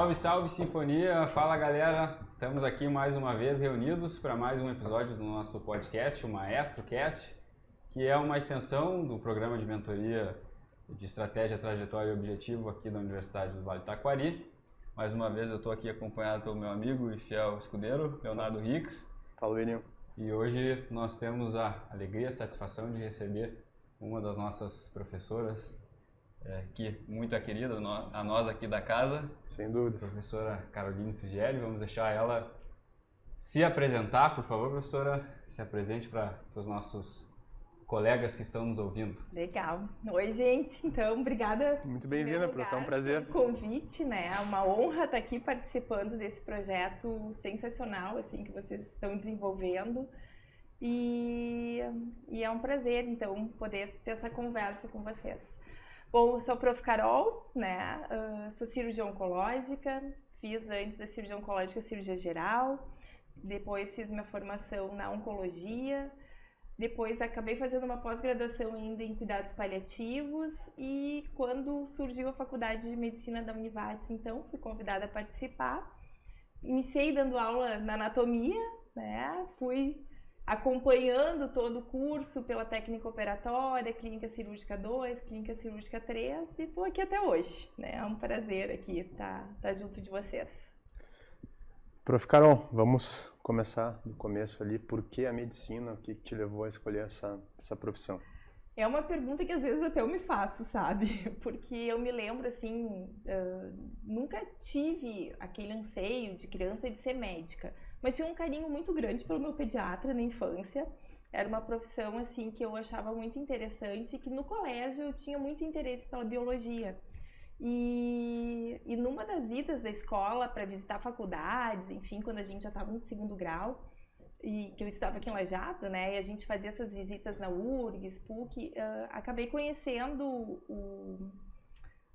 Salve, salve Sinfonia! Fala galera, estamos aqui mais uma vez reunidos para mais um episódio do nosso podcast, o MaestroCast, que é uma extensão do programa de mentoria de estratégia, trajetória e objetivo aqui da Universidade do Vale do Taquari. Mais uma vez eu estou aqui acompanhado pelo meu amigo e fiel escudeiro, Leonardo Rix. Fala, Beninho. E hoje nós temos a alegria e a satisfação de receber uma das nossas professoras, que muito é querida a nós aqui da casa. Sem dúvidas. Professora Caroline Frigieri. Vamos deixar ela se apresentar, por favor, professora. Se apresente para os nossos colegas que estão nos ouvindo. Legal. Oi, gente. Então, obrigada. Muito bem-vinda, prof. É um prazer. Pelo convite, né? É uma honra estar aqui participando desse projeto sensacional, assim, que vocês estão desenvolvendo. E é um prazer, então, poder ter essa conversa com vocês. Bom, eu sou a Prof. Carol, né? Sou cirurgiã oncológica, fiz antes da cirurgia oncológica cirurgia geral, depois fiz minha formação na oncologia, depois acabei fazendo uma pós-graduação ainda em cuidados paliativos e quando surgiu a faculdade de medicina da Univates, então fui convidada a participar. Iniciei dando aula na anatomia, né? Fui acompanhando todo o curso pela técnica operatória, clínica cirúrgica 2, clínica cirúrgica 3 e estou aqui até hoje, né? É um prazer aqui estar junto de vocês. Prof. Carol, vamos começar do começo ali. Por que a medicina? O que te levou a escolher essa profissão? É uma pergunta que às vezes até eu me faço, sabe? Porque eu me lembro, assim, nunca tive aquele anseio de criança de ser médica, mas tinha um carinho muito grande pelo meu pediatra na infância. Era uma profissão, assim, que eu achava muito interessante e que no colégio eu tinha muito interesse pela biologia. E numa das idas da escola para visitar faculdades, enfim, quando a gente já estava no segundo grau, e que eu estava aqui em Lajeado, né, e a gente fazia essas visitas na URGS, PUC, acabei conhecendo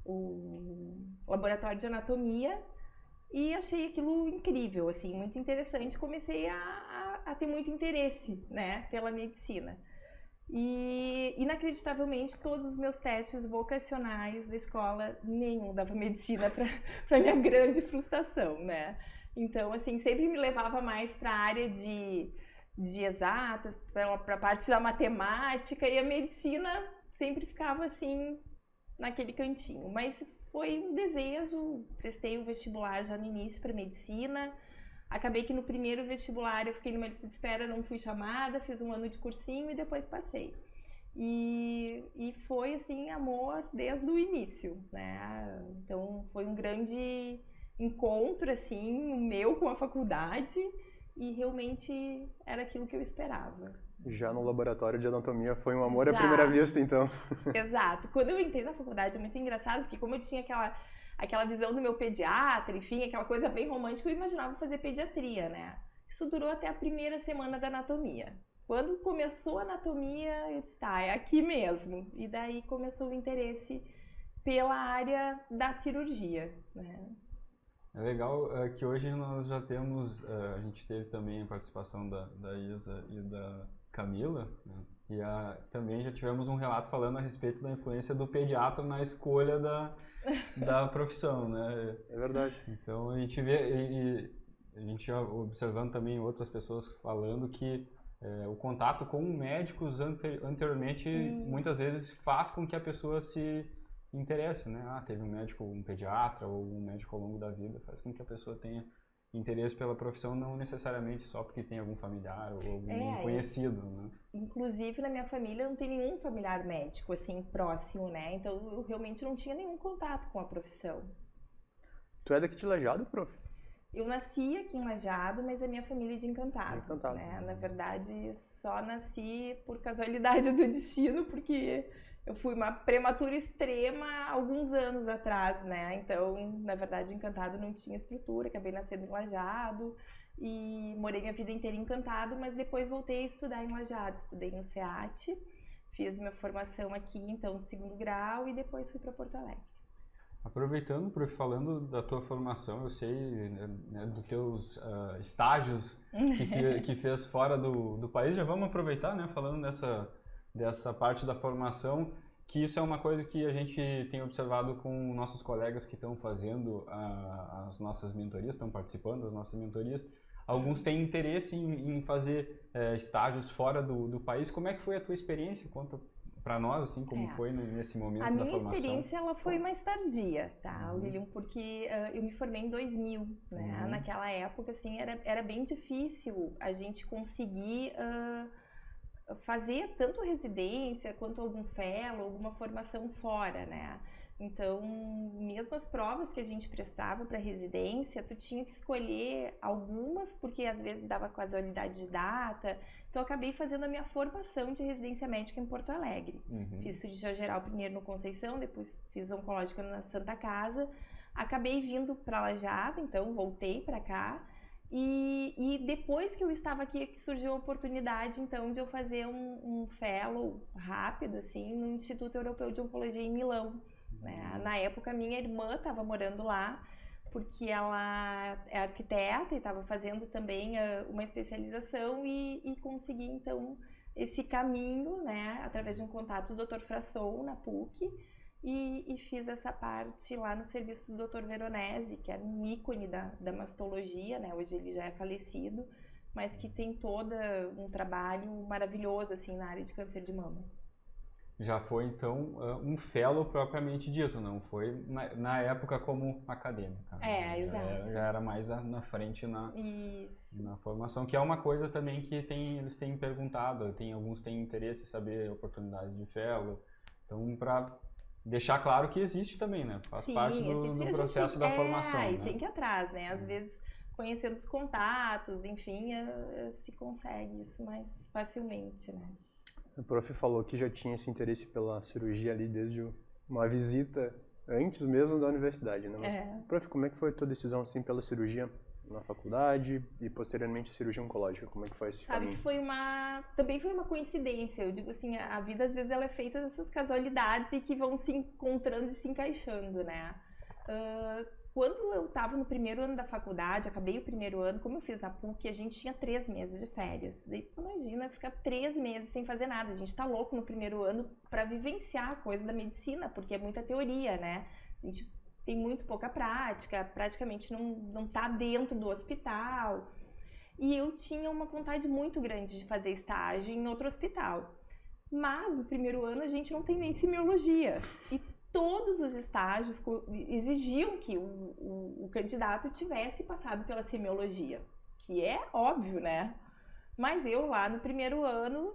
o laboratório de anatomia e achei aquilo incrível, assim, muito interessante. Comecei a ter muito interesse, né, pela medicina. E, inacreditavelmente, todos os meus testes vocacionais da escola, nenhum dava medicina para minha grande frustração, né. Então, assim, sempre me levava mais para a área de exatas, para a parte da matemática, e a medicina sempre ficava, assim, naquele cantinho. Mas foi um desejo, prestei o vestibular já no início para medicina, acabei que no primeiro vestibular eu fiquei numa lista de espera, não fui chamada, fiz um ano de cursinho e depois passei. E foi, assim, amor desde o início, né? Então, foi um grande encontro, assim, o meu com a faculdade e realmente era aquilo que eu esperava. Já no laboratório de anatomia foi um amor à primeira vista, então. Exato. Quando eu entrei na faculdade é muito engraçado, porque como eu tinha aquela visão do meu pediatra, enfim, aquela coisa bem romântica, eu imaginava fazer pediatria, né? Isso durou até a primeira semana da anatomia. Quando começou a anatomia, eu disse, tá, é aqui mesmo. E daí começou o interesse pela área da cirurgia, né? É legal que hoje nós já temos, a gente teve também a participação da Isa e da Camila, né? E também já tivemos um relato falando a respeito da influência do pediatra na escolha da profissão, né? É verdade. Então a gente vê, e a gente observando também outras pessoas falando que o contato com médicos anteriormente muitas vezes faz com que a pessoa se interesse, né? Teve um médico, um pediatra ou um médico ao longo da vida, faz com que a pessoa tenha interesse pela profissão, não necessariamente só porque tem algum familiar ou algum conhecido, né? Inclusive na minha família não tem nenhum familiar médico, assim, próximo, né? Então eu realmente não tinha nenhum contato com a profissão. Tu é daqui de Lajeado, prof? Eu nasci aqui em Lajeado, mas a minha família é de Encantado. Encantado. Né? Na verdade, só nasci por casualidade do destino, porque eu fui uma prematura extrema alguns anos atrás, né? Então, na verdade, Encantado não tinha estrutura, acabei nascendo em Lajeado e morei minha vida inteira em Encantado, mas depois voltei a estudar em Lajeado. Estudei no SEAT, fiz minha formação aqui, então, de segundo grau e depois fui para Porto Alegre. Aproveitando, prof, falando da tua formação, eu sei, né, dos teus estágios que fez fora do país, já vamos aproveitar, né, falando dessa parte da formação. que isso é uma coisa que a gente tem observado com nossos colegas que estão fazendo as nossas mentorias, estão participando das nossas mentorias. Alguns têm interesse em fazer estágios fora do país. Como é que foi a tua experiência? Conta para nós, assim, como foi nesse momento da formação. A minha experiência, ela foi mais tardia, tá, William? Porque eu me formei em 2000, né? Naquela época, assim, era bem difícil a gente conseguir fazer tanto residência quanto algum fellow, alguma formação fora, né? Então, mesmo as provas que a gente prestava para residência, tu tinha que escolher algumas, porque às vezes dava casualidade de data. Então, eu acabei fazendo a minha formação de residência médica em Porto Alegre. Fiz cirurgia geral primeiro no Conceição, depois fiz oncológica na Santa Casa. Acabei vindo para Lajeado, então voltei para cá. E depois que eu estava aqui, é que surgiu a oportunidade, então, de eu fazer um fellow rápido, assim, no Instituto Europeu de Oncologia em Milão. Né? Na época, minha irmã estava morando lá, porque ela é arquiteta e estava fazendo também uma especialização e consegui, então, esse caminho, né, através de um contato do Dr. Frassou, na PUC, e fiz essa parte lá no serviço do Dr. Veronese, que é um ícone da mastologia, né? Hoje ele já é falecido, mas que tem todo um trabalho maravilhoso, assim, na área de câncer de mama. Já foi, então, um fellow propriamente dito, não foi na época como acadêmica. Exato. Já era mais na frente na formação, que é uma coisa também que eles têm perguntado, alguns têm interesse em saber oportunidades de fellow, então, para deixar claro que existe também, né? Faz parte do processo da formação. E né? tem que ir atrás, né? Às vezes, conhecendo os contatos, enfim, se consegue isso mais facilmente, né? O prof falou que já tinha esse interesse pela cirurgia ali desde uma visita antes mesmo da universidade, né? Mas, prof, como é que foi a tua decisão, assim, pela cirurgia na faculdade e posteriormente a cirurgia oncológica? Como é que foi esse caminho? Sabe que também foi uma coincidência. Eu digo assim, a vida às vezes ela é feita dessas casualidades e que vão se encontrando e se encaixando, né? Quando eu estava no primeiro ano da faculdade, acabei o primeiro ano, como eu fiz na PUC, a gente tinha 3 meses de férias. Daí tu imagina ficar 3 meses sem fazer nada. A gente tá louco no primeiro ano para vivenciar a coisa da medicina, porque é muita teoria, né? A gente tem muito pouca prática, praticamente não tá dentro do hospital. E eu tinha uma vontade muito grande de fazer estágio em outro hospital. Mas no primeiro ano a gente não tem nem semiologia. E todos os estágios exigiam que o candidato tivesse passado pela semiologia, que é óbvio, né? Mas eu lá no primeiro ano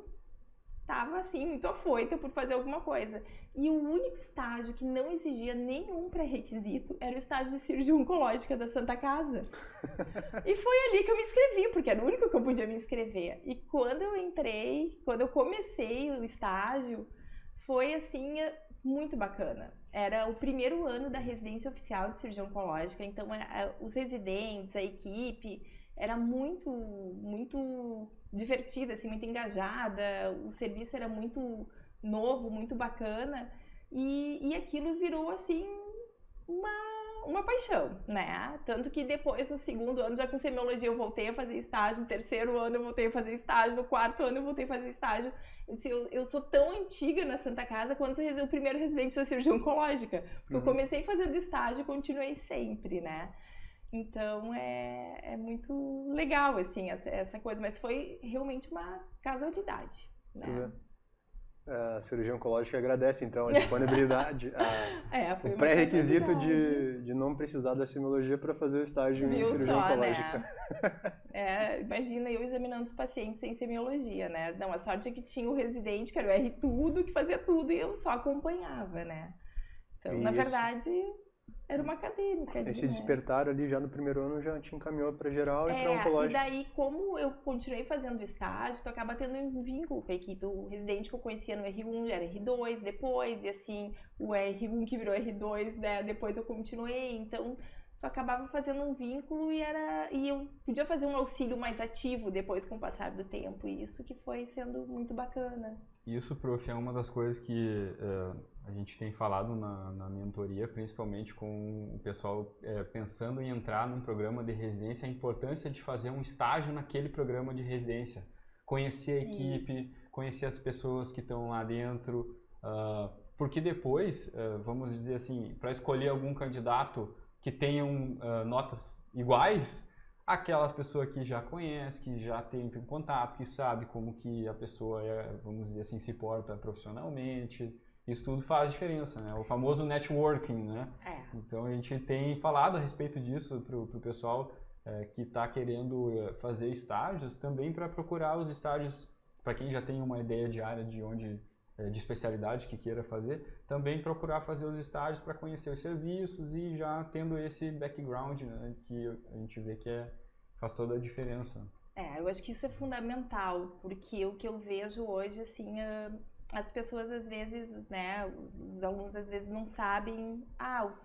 estava assim, muito afoita por fazer alguma coisa. E o único estágio que não exigia nenhum pré-requisito era o estágio de cirurgia oncológica da Santa Casa. E foi ali que eu me inscrevi, porque era o único que eu podia me inscrever. E quando eu comecei o estágio, foi assim, muito bacana. Era o primeiro ano da residência oficial de cirurgia oncológica, então os residentes, a equipe, era muito, muito divertida, assim, muito engajada, o serviço era muito novo, muito bacana, e aquilo virou, assim, uma paixão, né? Tanto que depois, no segundo ano, já com semiologia, eu voltei a fazer estágio, no terceiro ano eu voltei a fazer estágio, no quarto ano eu voltei a fazer estágio. Eu disse, eu sou tão antiga na Santa Casa quanto o primeiro residente da cirurgia oncológica, porque eu comecei fazendo estágio e continuei sempre, né? Então, é muito legal, assim, essa coisa, mas foi realmente uma casualidade, né? A cirurgia oncológica agradece, então, a disponibilidade, o pré-requisito de não precisar da semiologia para fazer o estágio em cirurgia oncológica. Né? Imagina eu examinando os pacientes sem semiologia, né? Não, a sorte é que tinha o residente, que era o R tudo, que fazia tudo, e eu só acompanhava, né? Então, na verdade, era uma acadêmica. Esse despertar ali já no primeiro ano já te encaminhou para geral e para oncológica. E daí, como eu continuei fazendo estágio, tu acaba tendo um vínculo com a equipe. O residente que eu conhecia no R1 era R2 depois, e assim, o R1 que virou R2, né, depois eu continuei. Então, tu acabava fazendo um vínculo e eu podia fazer um auxílio mais ativo depois com o passar do tempo. E isso que foi sendo muito bacana. Isso, prof, é uma das coisas que a gente tem falado na mentoria, principalmente com o pessoal pensando em entrar num programa de residência, a importância de fazer um estágio naquele programa de residência. Conhecer a equipe, conhecer as pessoas que estão lá dentro, porque depois, vamos dizer assim, para escolher algum candidato que tenham notas iguais, aquela pessoa que já conhece, que já tem um contato, que sabe como que a pessoa, vamos dizer assim, se porta profissionalmente, isso tudo faz diferença, né? O famoso networking, né? Então a gente tem falado a respeito disso para o pessoal que está querendo fazer estágios, também para procurar os estágios, para quem já tem uma ideia de área de especialidade que queira fazer, também procurar fazer os estágios para conhecer os serviços e já tendo esse background, né, que a gente vê que faz toda a diferença. Eu acho que isso é fundamental, porque o que eu vejo hoje, assim, as pessoas às vezes, né, os alunos às vezes não sabem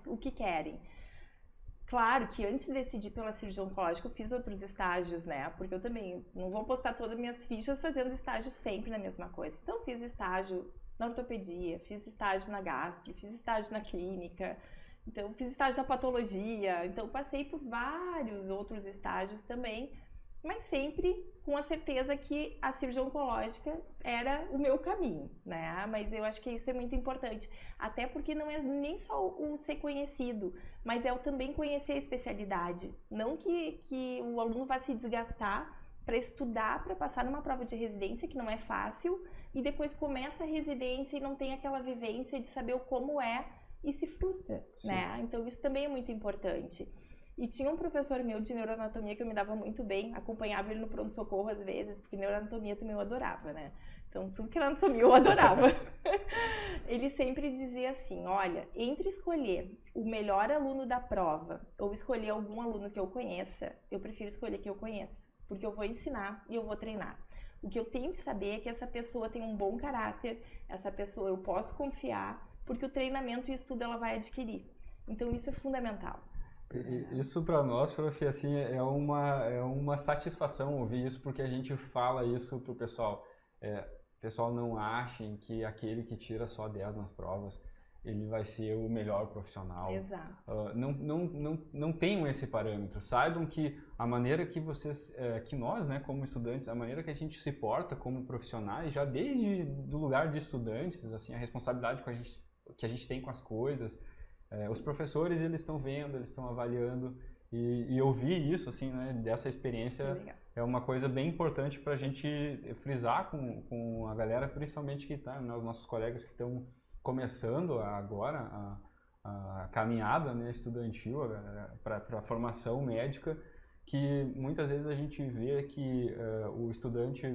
o que querem. Claro que antes de decidir pela cirurgia oncológica eu fiz outros estágios, né? Porque eu também não vou postar todas as minhas fichas fazendo estágio sempre na mesma coisa. Então fiz estágio na ortopedia, fiz estágio na gastro, fiz estágio na clínica, então fiz estágio na patologia, então passei por vários outros estágios também, mas sempre com a certeza que a cirurgia oncológica era o meu caminho, né? Mas eu acho que isso é muito importante, até porque não é nem só o ser conhecido, mas é o também conhecer a especialidade. Não que o aluno vá se desgastar para estudar, para passar numa prova de residência, que não é fácil, e depois começa a residência e não tem aquela vivência de saber como é e se frustra, né? Então isso também é muito importante. E tinha um professor meu de neuroanatomia que eu me dava muito bem, acompanhava ele no pronto-socorro às vezes, porque neuroanatomia também eu adorava, né? Então, tudo que era anatomia eu adorava. Ele sempre dizia assim, olha, entre escolher o melhor aluno da prova ou escolher algum aluno que eu conheça, eu prefiro escolher que eu conheço, porque eu vou ensinar e eu vou treinar. O que eu tenho que saber é que essa pessoa tem um bom caráter, essa pessoa eu posso confiar, porque o treinamento e o estudo ela vai adquirir. Então, isso é fundamental. Isso para nós, prof, assim, é uma satisfação ouvir isso, porque a gente fala isso pro pessoal. O pessoal não achem que aquele que tira só 10 nas provas, ele vai ser o melhor profissional. Exato. Não tenham esse parâmetro. Saibam que a maneira que que nós, né, como estudantes, a maneira que a gente se porta como profissionais, já desde do lugar de estudantes, assim, a responsabilidade que a gente tem com as coisas, os professores, eles estão vendo, eles estão avaliando, e ouvir isso, assim, né, dessa experiência é uma coisa bem importante para a gente frisar com a galera, principalmente que tá, né, os nossos colegas que estão começando agora a caminhada, né, estudantil para a formação médica, que muitas vezes a gente vê que o estudante,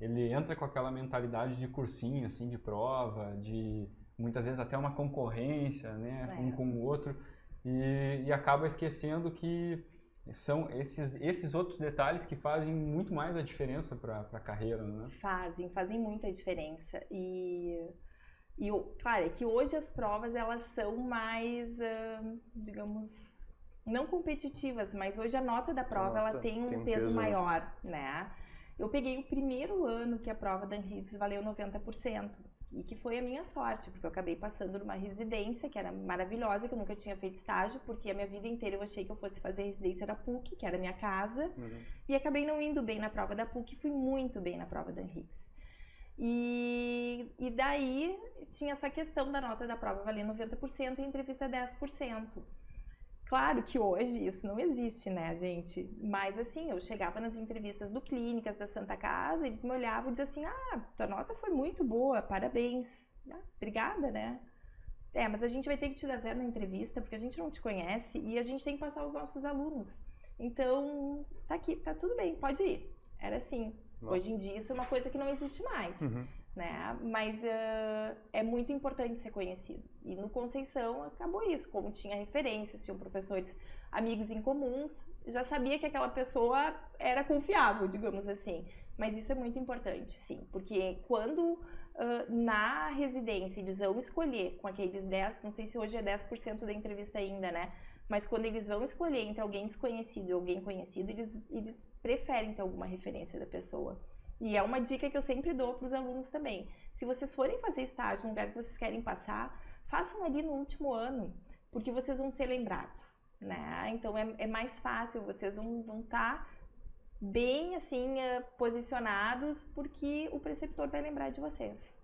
ele entra com aquela mentalidade de cursinho, assim, de prova, de muitas vezes até uma concorrência, né, um com o outro, e acaba esquecendo que são esses outros detalhes que fazem muito mais a diferença para a carreira, né? Fazem muita diferença. Claro, é que hoje as provas elas são mais, digamos, não competitivas, mas hoje a nota da prova ela tem um peso maior, né? Eu peguei o primeiro ano que a prova da NRIDS valeu 90%. E que foi a minha sorte, porque eu acabei passando numa residência que era maravilhosa, que eu nunca tinha feito estágio, porque a minha vida inteira eu achei que eu fosse fazer residência na PUC, que era a minha casa, e acabei não indo bem na prova da PUC, fui muito bem na prova da NRIDS. E daí tinha essa questão da nota da prova valer 90% e a entrevista 10%. Claro que hoje isso não existe, né, gente? Mas assim, eu chegava nas entrevistas do Clínicas da Santa Casa, eles me olhavam e diziam assim, tua nota foi muito boa, parabéns. Obrigada, né? Mas a gente vai ter que te dar 0 na entrevista, porque a gente não te conhece e a gente tem que passar os nossos alunos. Então, tá aqui, tá tudo bem, pode ir. Era assim. Nossa. Hoje em dia isso é uma coisa que não existe mais. Né? Mas é muito importante ser conhecido. E no Conceição acabou isso, como tinha referências, tinham professores amigos em comuns, já sabia que aquela pessoa era confiável, digamos assim. Mas isso é muito importante, sim, porque quando na residência eles vão escolher com aqueles 10, não sei se hoje é 10% da entrevista ainda, né? Mas quando eles vão escolher entre alguém desconhecido e alguém conhecido, eles preferem ter alguma referência da pessoa. E é uma dica que eu sempre dou para os alunos também. Se vocês forem fazer estágio no lugar que vocês querem passar, façam ali no último ano, porque vocês vão ser lembrados, né? Então é mais fácil, vocês vão estar bem assim posicionados, porque o preceptor vai lembrar de vocês.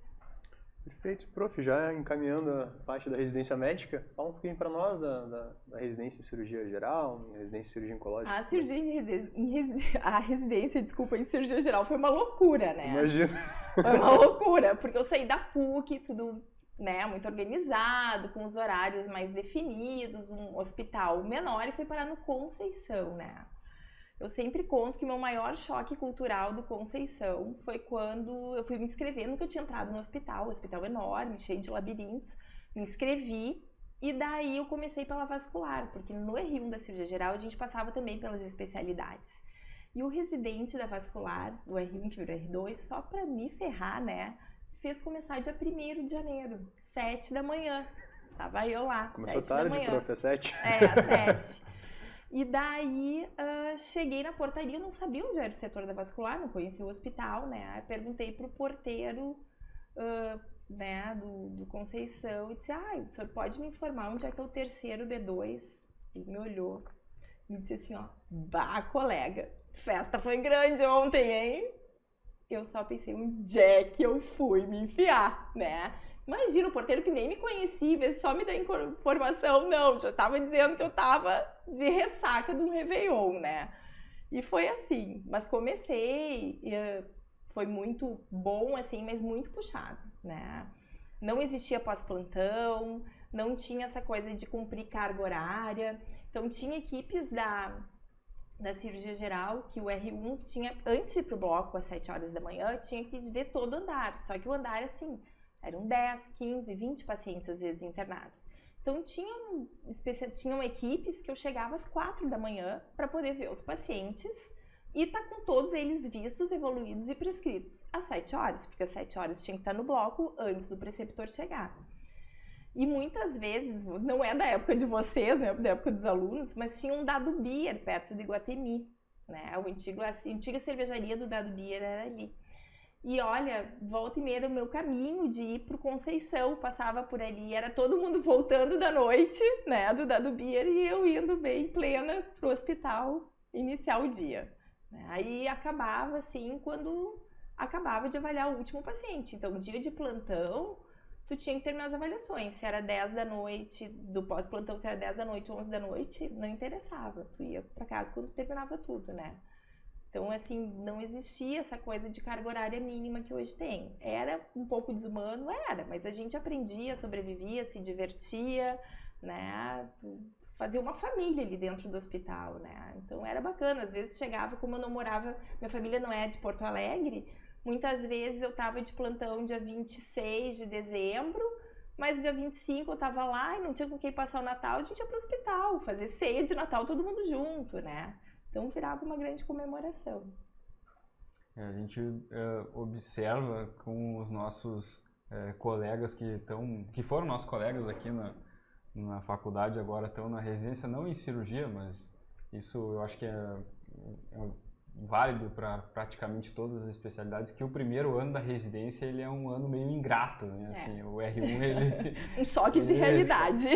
Perfeito. Prof, já encaminhando a parte da residência médica, fala um pouquinho para nós da residência em cirurgia geral, residência em cirurgia oncológica. A residência, desculpa, em cirurgia geral foi uma loucura, né? Imagina. Foi uma loucura, porque eu saí da PUC, tudo, né, muito organizado, com os horários mais definidos, um hospital menor, e fui parar no Conceição, né? Eu sempre conto que meu maior choque cultural do Conceição foi quando eu fui me inscrever, nunca tinha entrado no hospital enorme, cheio de labirintos, me inscrevi e daí eu comecei pela vascular, porque no R1 da cirurgia geral a gente passava também pelas especialidades. E o residente da vascular, do R1 que virou R2, só pra me ferrar, né, fez começar dia 1º de janeiro, 7 da manhã. Tava eu lá, começou 7 da manhã. Começou tarde, prof, 7? Às 7. E daí, cheguei na portaria, não sabia onde era o setor da vascular, não conhecia o hospital, né? Aí perguntei pro porteiro, né, do Conceição, e disse, o senhor pode me informar onde é que é o terceiro B2? Ele me olhou, me disse assim, ó, bah, colega, festa foi grande ontem, hein? Eu só pensei, onde é que eu fui me enfiar, né? Imagina, o porteiro que nem me conhecia, em vez de só me dar informação, não, já tava dizendo que eu tava de ressaca de um Réveillon, né? E foi assim, mas comecei, foi muito bom, assim, mas muito puxado, né? Não existia pós-plantão, não tinha essa coisa de cumprir carga horária, então tinha equipes da cirurgia geral, que o R1 tinha, antes de ir pro bloco às 7 horas da manhã, tinha que ver todo o andar, só que o andar, assim, eram 10, 15, 20 pacientes, às vezes, internados. Então, tinham equipes que eu chegava às 4 da manhã para poder ver os pacientes e tá com todos eles vistos, evoluídos e prescritos às 7 horas, porque às 7 horas tinha que estar no bloco antes do preceptor chegar. E muitas vezes, não é da época de vocês, né, da época dos alunos, mas tinha um Dado Beer perto de Iguatemi, né? A antiga cervejaria do Dado Beer era ali. E olha, volta e meia do meu caminho de ir pro Conceição, passava por ali, era todo mundo voltando da noite, né, do Dado Beer, e eu indo bem plena pro hospital iniciar o dia. Aí acabava assim, quando acabava de avaliar o último paciente. Então, dia de plantão, tu tinha que terminar as avaliações. Se era 10 da noite, do pós-plantão, se era 10 da noite, 11 da noite, não interessava. Tu ia pra casa quando terminava tudo, né? Então, assim, não existia essa coisa de carga horária mínima que hoje tem. Era um pouco desumano, mas a gente aprendia, sobrevivia, se divertia, né? Fazia uma família ali dentro do hospital, né? Então, era bacana. Às vezes chegava, como eu não morava, minha família não é de Porto Alegre, muitas vezes eu tava de plantão dia 26 de dezembro, mas dia 25 eu tava lá e não tinha com quem passar o Natal, a gente ia pro hospital, fazer ceia de Natal todo mundo junto, né? Então virava uma grande comemoração. A gente observa com os nossos colegas que foram nossos colegas aqui na faculdade, agora estão na residência, não em cirurgia, mas isso eu acho que é válido para praticamente todas as especialidades, que o primeiro ano da residência ele é um ano meio ingrato, né? Assim, o R1 ele... um choque de realidade.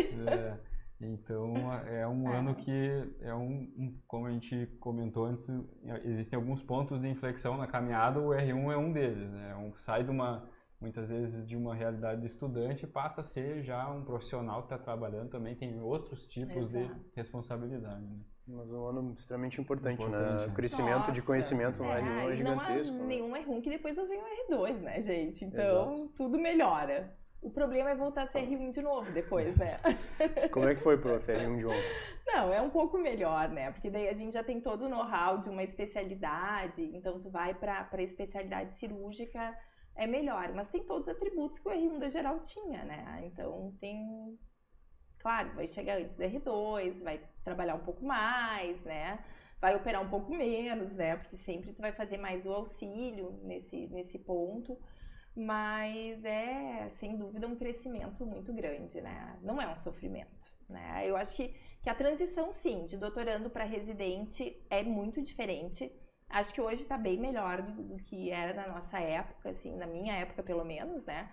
Então, é um ano que como a gente comentou antes, existem alguns pontos de inflexão na caminhada, o R1 é um deles, né? Sai muitas vezes de uma realidade de estudante e passa a ser já um profissional que está trabalhando, também tem outros tipos de responsabilidade, né? Mas um ano extremamente importante, né? O crescimento de conhecimento no R1 é gigantesco. Não há nenhum R1 que depois não venha o R2, né, gente? Então, tudo melhora. O problema é voltar a ser R1 de novo depois, né? Como é que foi, prof, R1 de ontem? Não, é um pouco melhor, né? Porque daí a gente já tem todo o know-how de uma especialidade, então tu vai para a especialidade cirúrgica, é melhor. Mas tem todos os atributos que o R1 da geral tinha, né? Então tem... Claro, vai chegar antes do R2, vai trabalhar um pouco mais, né? Vai operar um pouco menos, né? Porque sempre tu vai fazer mais o auxílio nesse ponto. Mas é, sem dúvida, um crescimento muito grande, né? Não é um sofrimento, né? Eu acho que a transição, sim, de doutorando para residente é muito diferente. Acho que hoje está bem melhor do que era na nossa época, assim, na minha época, pelo menos, né?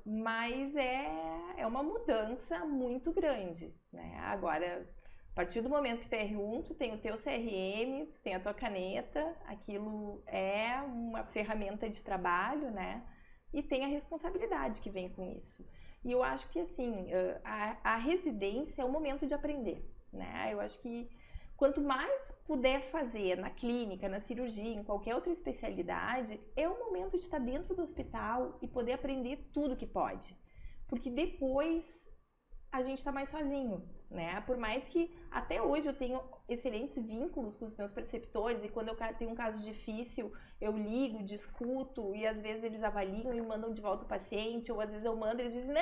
Mas é uma mudança muito grande, né? Agora, a partir do momento que tu é R1, tu tem o teu CRM, tu tem a tua caneta, aquilo é uma ferramenta de trabalho, né? e tem a responsabilidade que vem com isso. E eu acho que, assim, a residência é o momento de aprender, né? Eu acho que quanto mais puder fazer na clínica, na cirurgia, em qualquer outra especialidade, é o momento de estar dentro do hospital e poder aprender tudo que pode. Porque depois a gente está mais sozinho, né? Por mais que até hoje eu tenho excelentes vínculos com os meus preceptores e quando eu tenho um caso difícil, eu ligo, discuto e às vezes eles avaliam e mandam de volta o paciente, ou às vezes eu mando e eles dizem,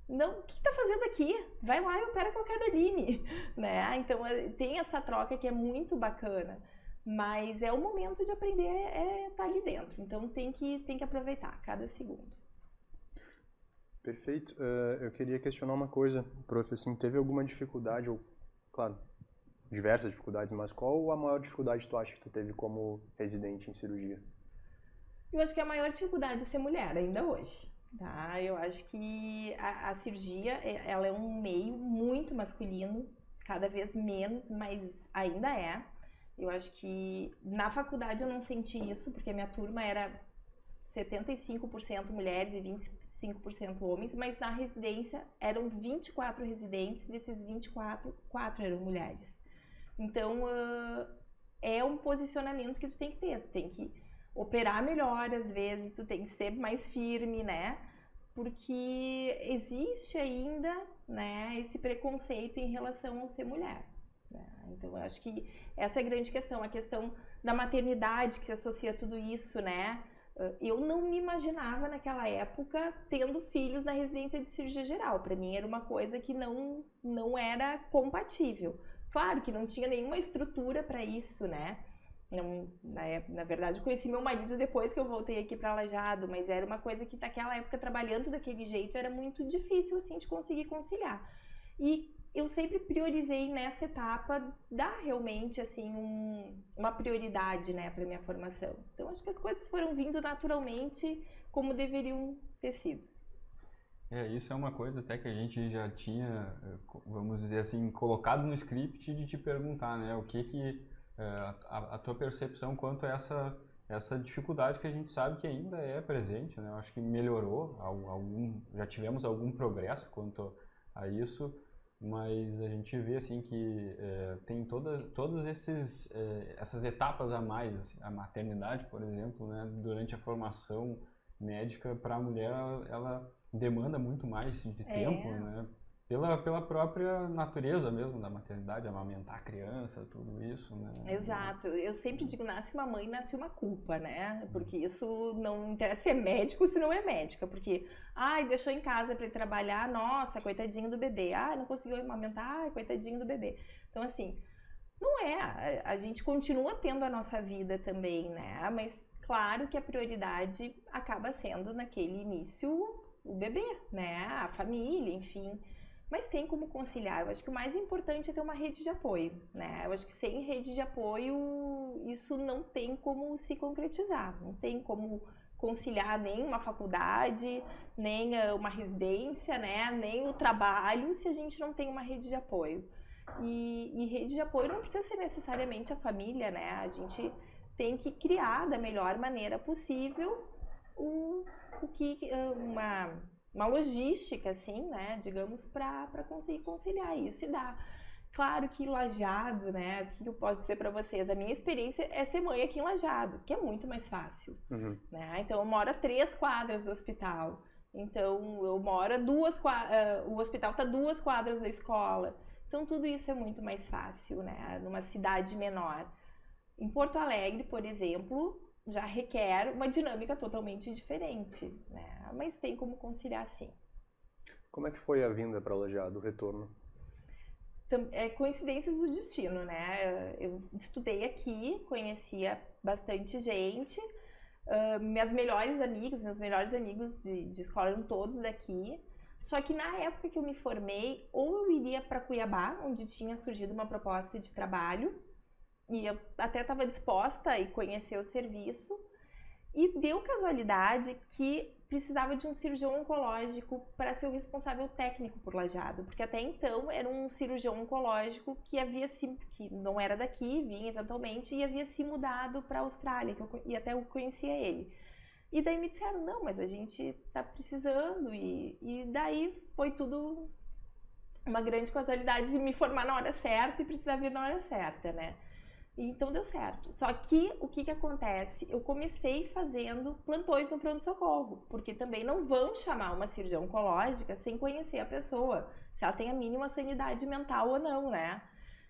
não, o que está fazendo aqui? Vai lá e opera qualquer Caroline, né? Então tem essa troca que é muito bacana, mas é o momento de aprender, estar ali dentro, então tem que aproveitar cada segundo. Perfeito. Eu queria questionar uma coisa, prof, assim, teve alguma dificuldade, ou, claro, diversas dificuldades, mas qual a maior dificuldade tu acha que tu teve como residente em cirurgia? Eu acho que a maior dificuldade é ser mulher, ainda hoje. Tá? Eu acho que a cirurgia, ela é um meio muito masculino, cada vez menos, mas ainda é. Eu acho que na faculdade eu não senti isso, porque a minha turma era 75% mulheres e 25% homens, mas na residência eram 24 residentes, desses 24, 4 eram mulheres. Então, é um posicionamento que tu tem que ter, tu tem que operar melhor às vezes, tu tem que ser mais firme, né? Porque existe ainda, né, esse preconceito em relação ao ser mulher. Né? Então, eu acho que essa é a grande questão, a questão da maternidade que se associa a tudo isso, né? Eu não me imaginava naquela época tendo filhos na residência de cirurgia geral. Para mim era uma coisa que não era compatível. Claro que não tinha nenhuma estrutura para isso, né? Não, na verdade, eu conheci meu marido depois que eu voltei aqui para Lajeado, mas era uma coisa que naquela época, trabalhando daquele jeito, era muito difícil assim de conseguir conciliar. E eu sempre priorizei nessa etapa dar realmente assim uma prioridade, né, para minha formação. Então acho que as coisas foram vindo naturalmente como deveriam ter sido. Isso é uma coisa até que a gente já tinha, vamos dizer assim, colocado no script de te perguntar, né, o que a tua percepção quanto a essa dificuldade que a gente sabe que ainda é presente, né? Eu acho que melhorou, já tivemos algum progresso quanto a isso. Mas a gente vê assim que tem todas essas etapas a mais, assim, a maternidade, por exemplo, né, durante a formação médica para a mulher ela demanda muito mais de tempo, né, pela própria natureza mesmo da maternidade, amamentar a criança, tudo isso, né. Exato, eu sempre digo, nasce uma mãe, nasce uma culpa, né, porque isso não interessa se é médico ou se não é médica, porque, deixou em casa para ir trabalhar, nossa, coitadinho do bebê, não conseguiu amamentar, coitadinho do bebê. Então, assim, não é, a gente continua tendo a nossa vida também, né, mas claro que a prioridade acaba sendo naquele início o bebê, né, a família, enfim. Mas tem como conciliar. Eu acho que o mais importante é ter uma rede de apoio, né? Eu acho que sem rede de apoio, isso não tem como se concretizar. Não tem como conciliar nem uma faculdade, nem uma residência, né? Nem o trabalho, se a gente não tem uma rede de apoio. E rede de apoio não precisa ser necessariamente a família, né? A gente tem que criar da melhor maneira possível uma logística, assim, né, digamos, para conseguir conciliar isso e dar. Claro que Lajeado, né, o que eu posso dizer para vocês? A minha experiência é ser mãe aqui em Lajeado, que é muito mais fácil, né? Então, eu moro a 3 quadras do hospital, então eu moro o hospital está 2 quadras da escola, então tudo isso é muito mais fácil, né, numa cidade menor. Em Porto Alegre, por exemplo, já requer uma dinâmica totalmente diferente, né? Mas tem como conciliar sim. Como é que foi a vinda para Lajeado, o retorno? Coincidências do destino, né? Eu estudei aqui, conhecia bastante gente, meus melhores amigos de escola eram todos daqui, só que na época que eu me formei, ou eu iria para Cuiabá, onde tinha surgido uma proposta de trabalho, e eu até estava disposta a ir conhecer o serviço, e deu casualidade que precisava de um cirurgião oncológico para ser o responsável técnico por Lajeado, porque até então era um cirurgião oncológico que não era daqui, vinha eventualmente, e havia se mudado para a Austrália, e até eu conhecia ele. E daí me disseram, não, mas a gente tá precisando. E daí foi tudo uma grande casualidade de me formar na hora certa e precisar vir na hora certa, né? Então deu certo. Só que o que acontece? Eu comecei fazendo plantões no pronto-socorro, porque também não vão chamar uma cirurgia oncológica sem conhecer a pessoa, se ela tem a mínima sanidade mental ou não, né?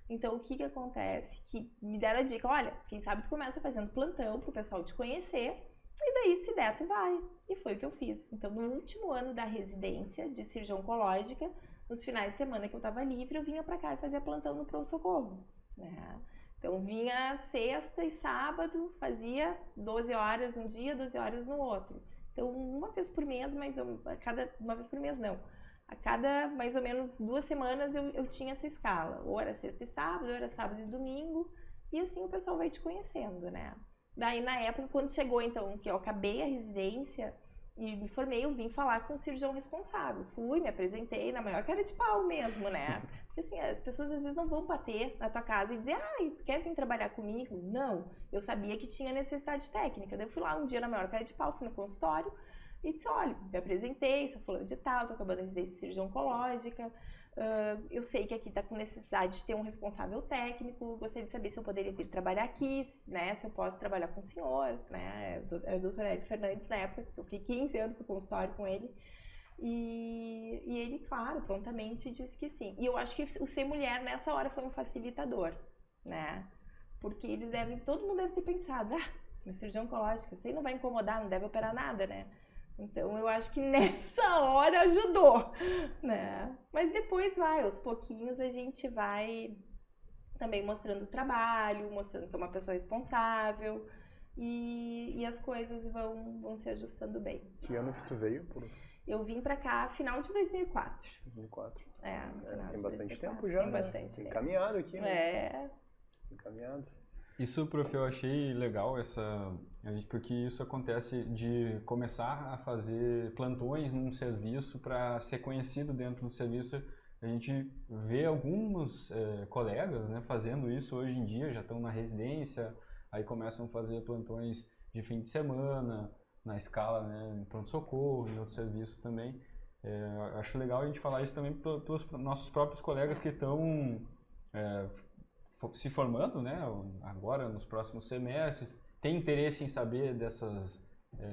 Então o que acontece? Que me deram a dica, olha, quem sabe tu começa fazendo plantão pro pessoal te conhecer, e daí se der tu vai. E foi o que eu fiz. Então no último ano da residência de cirurgia oncológica, nos finais de semana que eu tava livre, eu vinha pra cá e fazia plantão no pronto-socorro, né? Então, vinha sexta e sábado, fazia 12 horas um dia, 12 horas no outro. Então, uma vez por mês, uma vez por mês não. A cada mais ou menos 2 semanas eu tinha essa escala. Ou era sexta e sábado, ou era sábado e domingo. E assim o pessoal vai te conhecendo, né? Daí, na época, quando chegou, então, que eu acabei a residência e me formei, eu vim falar com o cirurgião responsável. Fui, me apresentei na maior cara de pau mesmo, né? Porque assim, as pessoas às vezes não vão bater na tua casa e dizer, tu quer vir trabalhar comigo? Não, eu sabia que tinha necessidade técnica. Daí eu fui lá um dia na maior cara de pau, fui no consultório e disse, olha, me apresentei, sou fulano de tal, tô acabando a residência de cirurgia oncológica, eu sei que aqui tá com necessidade de ter um responsável técnico, gostaria de saber se eu poderia vir trabalhar aqui, né, se eu posso trabalhar com o senhor, né, era o Dr. Hélio Fernandes na época, eu fiquei 15 anos no consultório com ele. E ele, claro, prontamente disse que sim. E eu acho que o ser mulher nessa hora foi um facilitador, né? Porque todo mundo deve ter pensado, uma cirurgia oncológica, isso aí não vai incomodar, não deve operar nada, né? Então eu acho que nessa hora ajudou, né? Mas depois aos pouquinhos a gente vai também mostrando o trabalho, mostrando que é uma pessoa responsável e as coisas vão se ajustando bem. Que ano que tu veio? Eu vim pra cá final de 2004. 2004. Tem bastante tempo já, tem bastante tempo. tempo. Caminhado aqui, né? Caminhado. Isso, prof, eu achei legal porque isso acontece de começar a fazer plantões num serviço para ser conhecido dentro do serviço. A gente vê alguns colegas, né, fazendo isso hoje em dia, já estão na residência, aí começam a fazer plantões de fim de semana, na escala, né, em pronto-socorro, em outros serviços também. Acho legal a gente falar isso também para os nossos próprios colegas que estão se formando, né, agora nos próximos semestres, tem interesse em saber dessas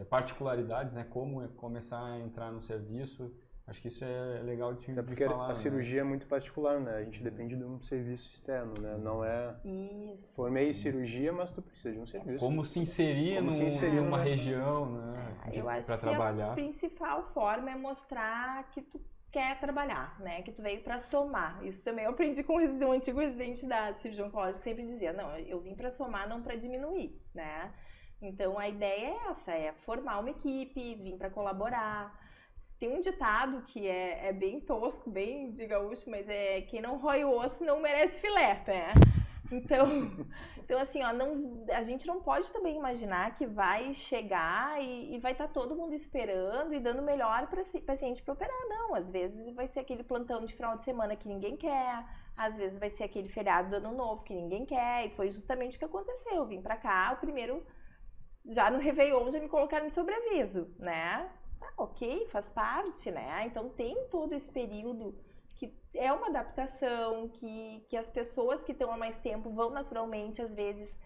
particularidades, né, como começar a entrar no serviço. Acho que isso é legal de falar. Porque a cirurgia é muito particular, né? A gente depende de um serviço externo, né? Não é... Isso. Formei cirurgia, mas tu precisa de um serviço. Como se inserir numa região, né? Eu acho que trabalhar. A principal forma é mostrar que tu quer trabalhar, né? Que tu veio para somar. Isso também eu aprendi com um antigo residente da cirurgia oncológica, sempre dizia, não, eu vim para somar, não para diminuir, né? Então a ideia é essa, é formar uma equipe, vir para colaborar. Tem um ditado que é bem tosco, bem de gaúcho, mas quem não rói o osso não merece filé, né? Então assim, a gente não pode também imaginar que vai chegar e vai estar todo mundo esperando e dando o melhor para o paciente para operar. Não, às vezes vai ser aquele plantão de final de semana que ninguém quer, às vezes vai ser aquele feriado do ano novo que ninguém quer, e foi justamente o que aconteceu. Eu vim para cá, o primeiro, já no Réveillon, já me colocaram de sobreaviso, né? Ok, faz parte, né? Então tem todo esse período que é uma adaptação, que as pessoas que estão há mais tempo vão naturalmente, às vezes,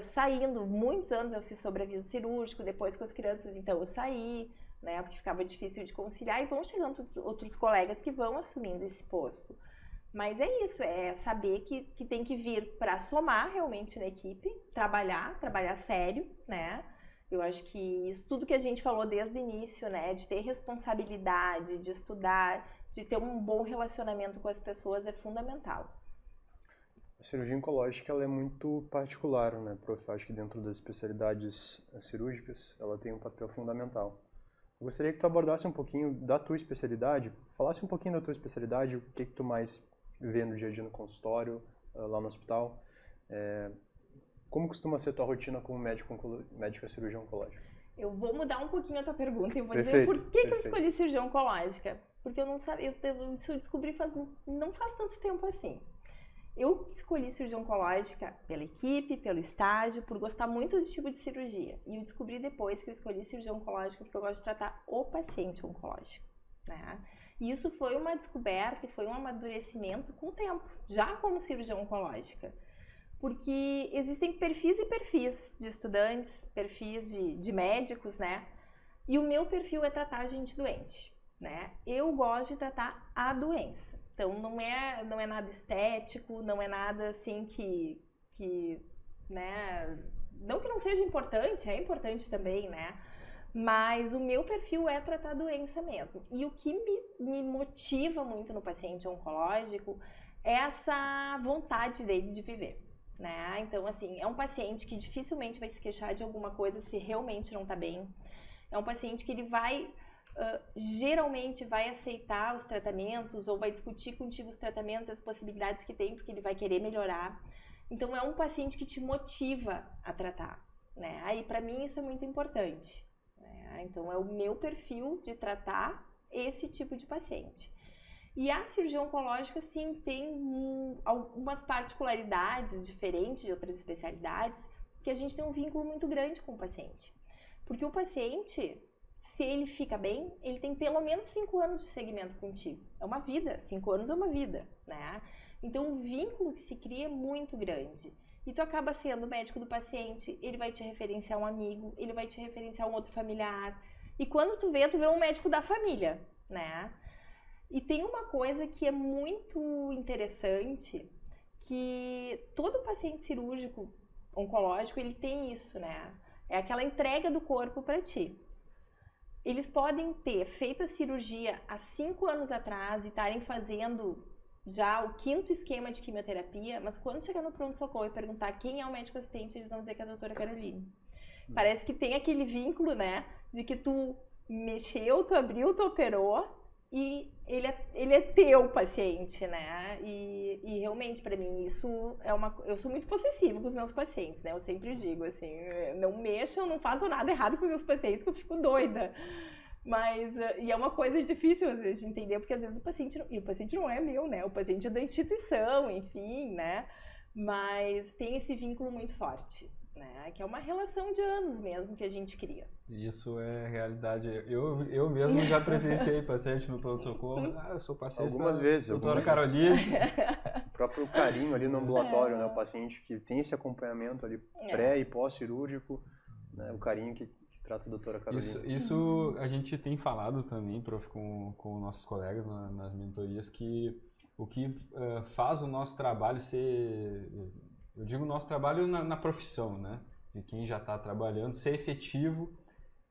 saindo. Muitos anos eu fiz sobreaviso cirúrgico, depois com as crianças, então eu saí, né? Porque ficava difícil de conciliar, e vão chegando outros colegas que vão assumindo esse posto. Mas é isso, é saber que tem que vir para somar realmente na equipe, trabalhar sério, né? Eu acho que isso tudo que a gente falou desde o início, né, de ter responsabilidade, de estudar, de ter um bom relacionamento com as pessoas é fundamental. A cirurgia oncológica ela é muito particular, né, prof? Acho que dentro das especialidades cirúrgicas ela tem um papel fundamental. Eu gostaria que tu abordasse um pouquinho da tua especialidade, falasse um pouquinho da tua especialidade, o que tu mais vê no dia a dia no consultório, lá no hospital. Como costuma ser a tua rotina como médico cirurgião oncológico? Eu vou mudar um pouquinho a tua pergunta e vou Perfeito, dizer por que eu escolhi cirurgia oncológica. Porque eu não sabia, isso eu descobri não faz tanto tempo assim. Eu escolhi cirurgia oncológica pela equipe, pelo estágio, por gostar muito do tipo de cirurgia. E eu descobri depois que eu escolhi cirurgia oncológica porque eu gosto de tratar o paciente oncológico, né? E isso foi uma descoberta e foi um amadurecimento com o tempo, já como cirurgião oncológica. Porque existem perfis e perfis de estudantes, perfis de médicos, né? E o meu perfil é tratar a gente doente, né? Eu gosto de tratar a doença. Então, não é nada estético, não é nada assim né? Não que não seja importante, é importante também, né? Mas o meu perfil é tratar a doença mesmo. E o que me motiva muito no paciente oncológico é essa vontade dele de viver, né? Então, assim, é um paciente que dificilmente vai se queixar de alguma coisa se realmente não tá bem. É um paciente que ele vai... geralmente vai aceitar os tratamentos ou vai discutir contigo os tratamentos, as possibilidades que tem, porque ele vai querer melhorar. Então, é um paciente que te motiva a tratar, né? Aí, para mim, isso é muito importante, né? Então, é o meu perfil de tratar esse tipo de paciente. E a cirurgia oncológica, sim, tem algumas particularidades diferentes de outras especialidades, que a gente tem um vínculo muito grande com o paciente. Porque o paciente... se ele fica bem, ele tem pelo menos 5 anos de segmento contigo. É uma vida, 5 anos é uma vida, né? Então, o vínculo que se cria é muito grande. E tu acaba sendo médico do paciente, ele vai te referenciar um amigo, ele vai te referenciar um outro familiar. E quando tu vê um médico da família, né? E tem uma coisa que é muito interessante, que todo paciente cirúrgico oncológico, ele tem isso, né? É aquela entrega do corpo para ti. Eles podem ter feito a cirurgia há 5 anos atrás e estarem fazendo já o 5º esquema de quimioterapia, mas quando chegar no pronto-socorro e perguntar quem é o médico assistente, eles vão dizer que é a doutora Caroline. Parece que tem aquele vínculo, né, de que tu mexeu, tu abriu, tu operou e ele é teu paciente, né? E realmente, para mim, isso é eu sou muito possessiva com os meus pacientes, né? Eu sempre digo, assim, não mexam, não façam nada errado com os meus pacientes, que eu fico doida. Mas, e é uma coisa difícil, às vezes, de entender, porque às vezes o paciente não é meu, né? O paciente é da instituição, enfim, né? Mas tem esse vínculo muito forte, né? Que é uma relação de anos mesmo que a gente cria. Isso é realidade. Eu mesmo já presenciei paciente no pronto-socorro. Eu sou paciente algumas vezes. Doutora Caroline. O próprio carinho ali no ambulatório, né? O paciente que tem esse acompanhamento ali pré e pós-cirúrgico, né? O carinho que trata a doutora Caroline. Isso a gente tem falado também, prof, com nossos colegas nas mentorias, que o que faz o nosso trabalho ser... Eu digo nosso trabalho na profissão, né? De quem já está trabalhando, ser efetivo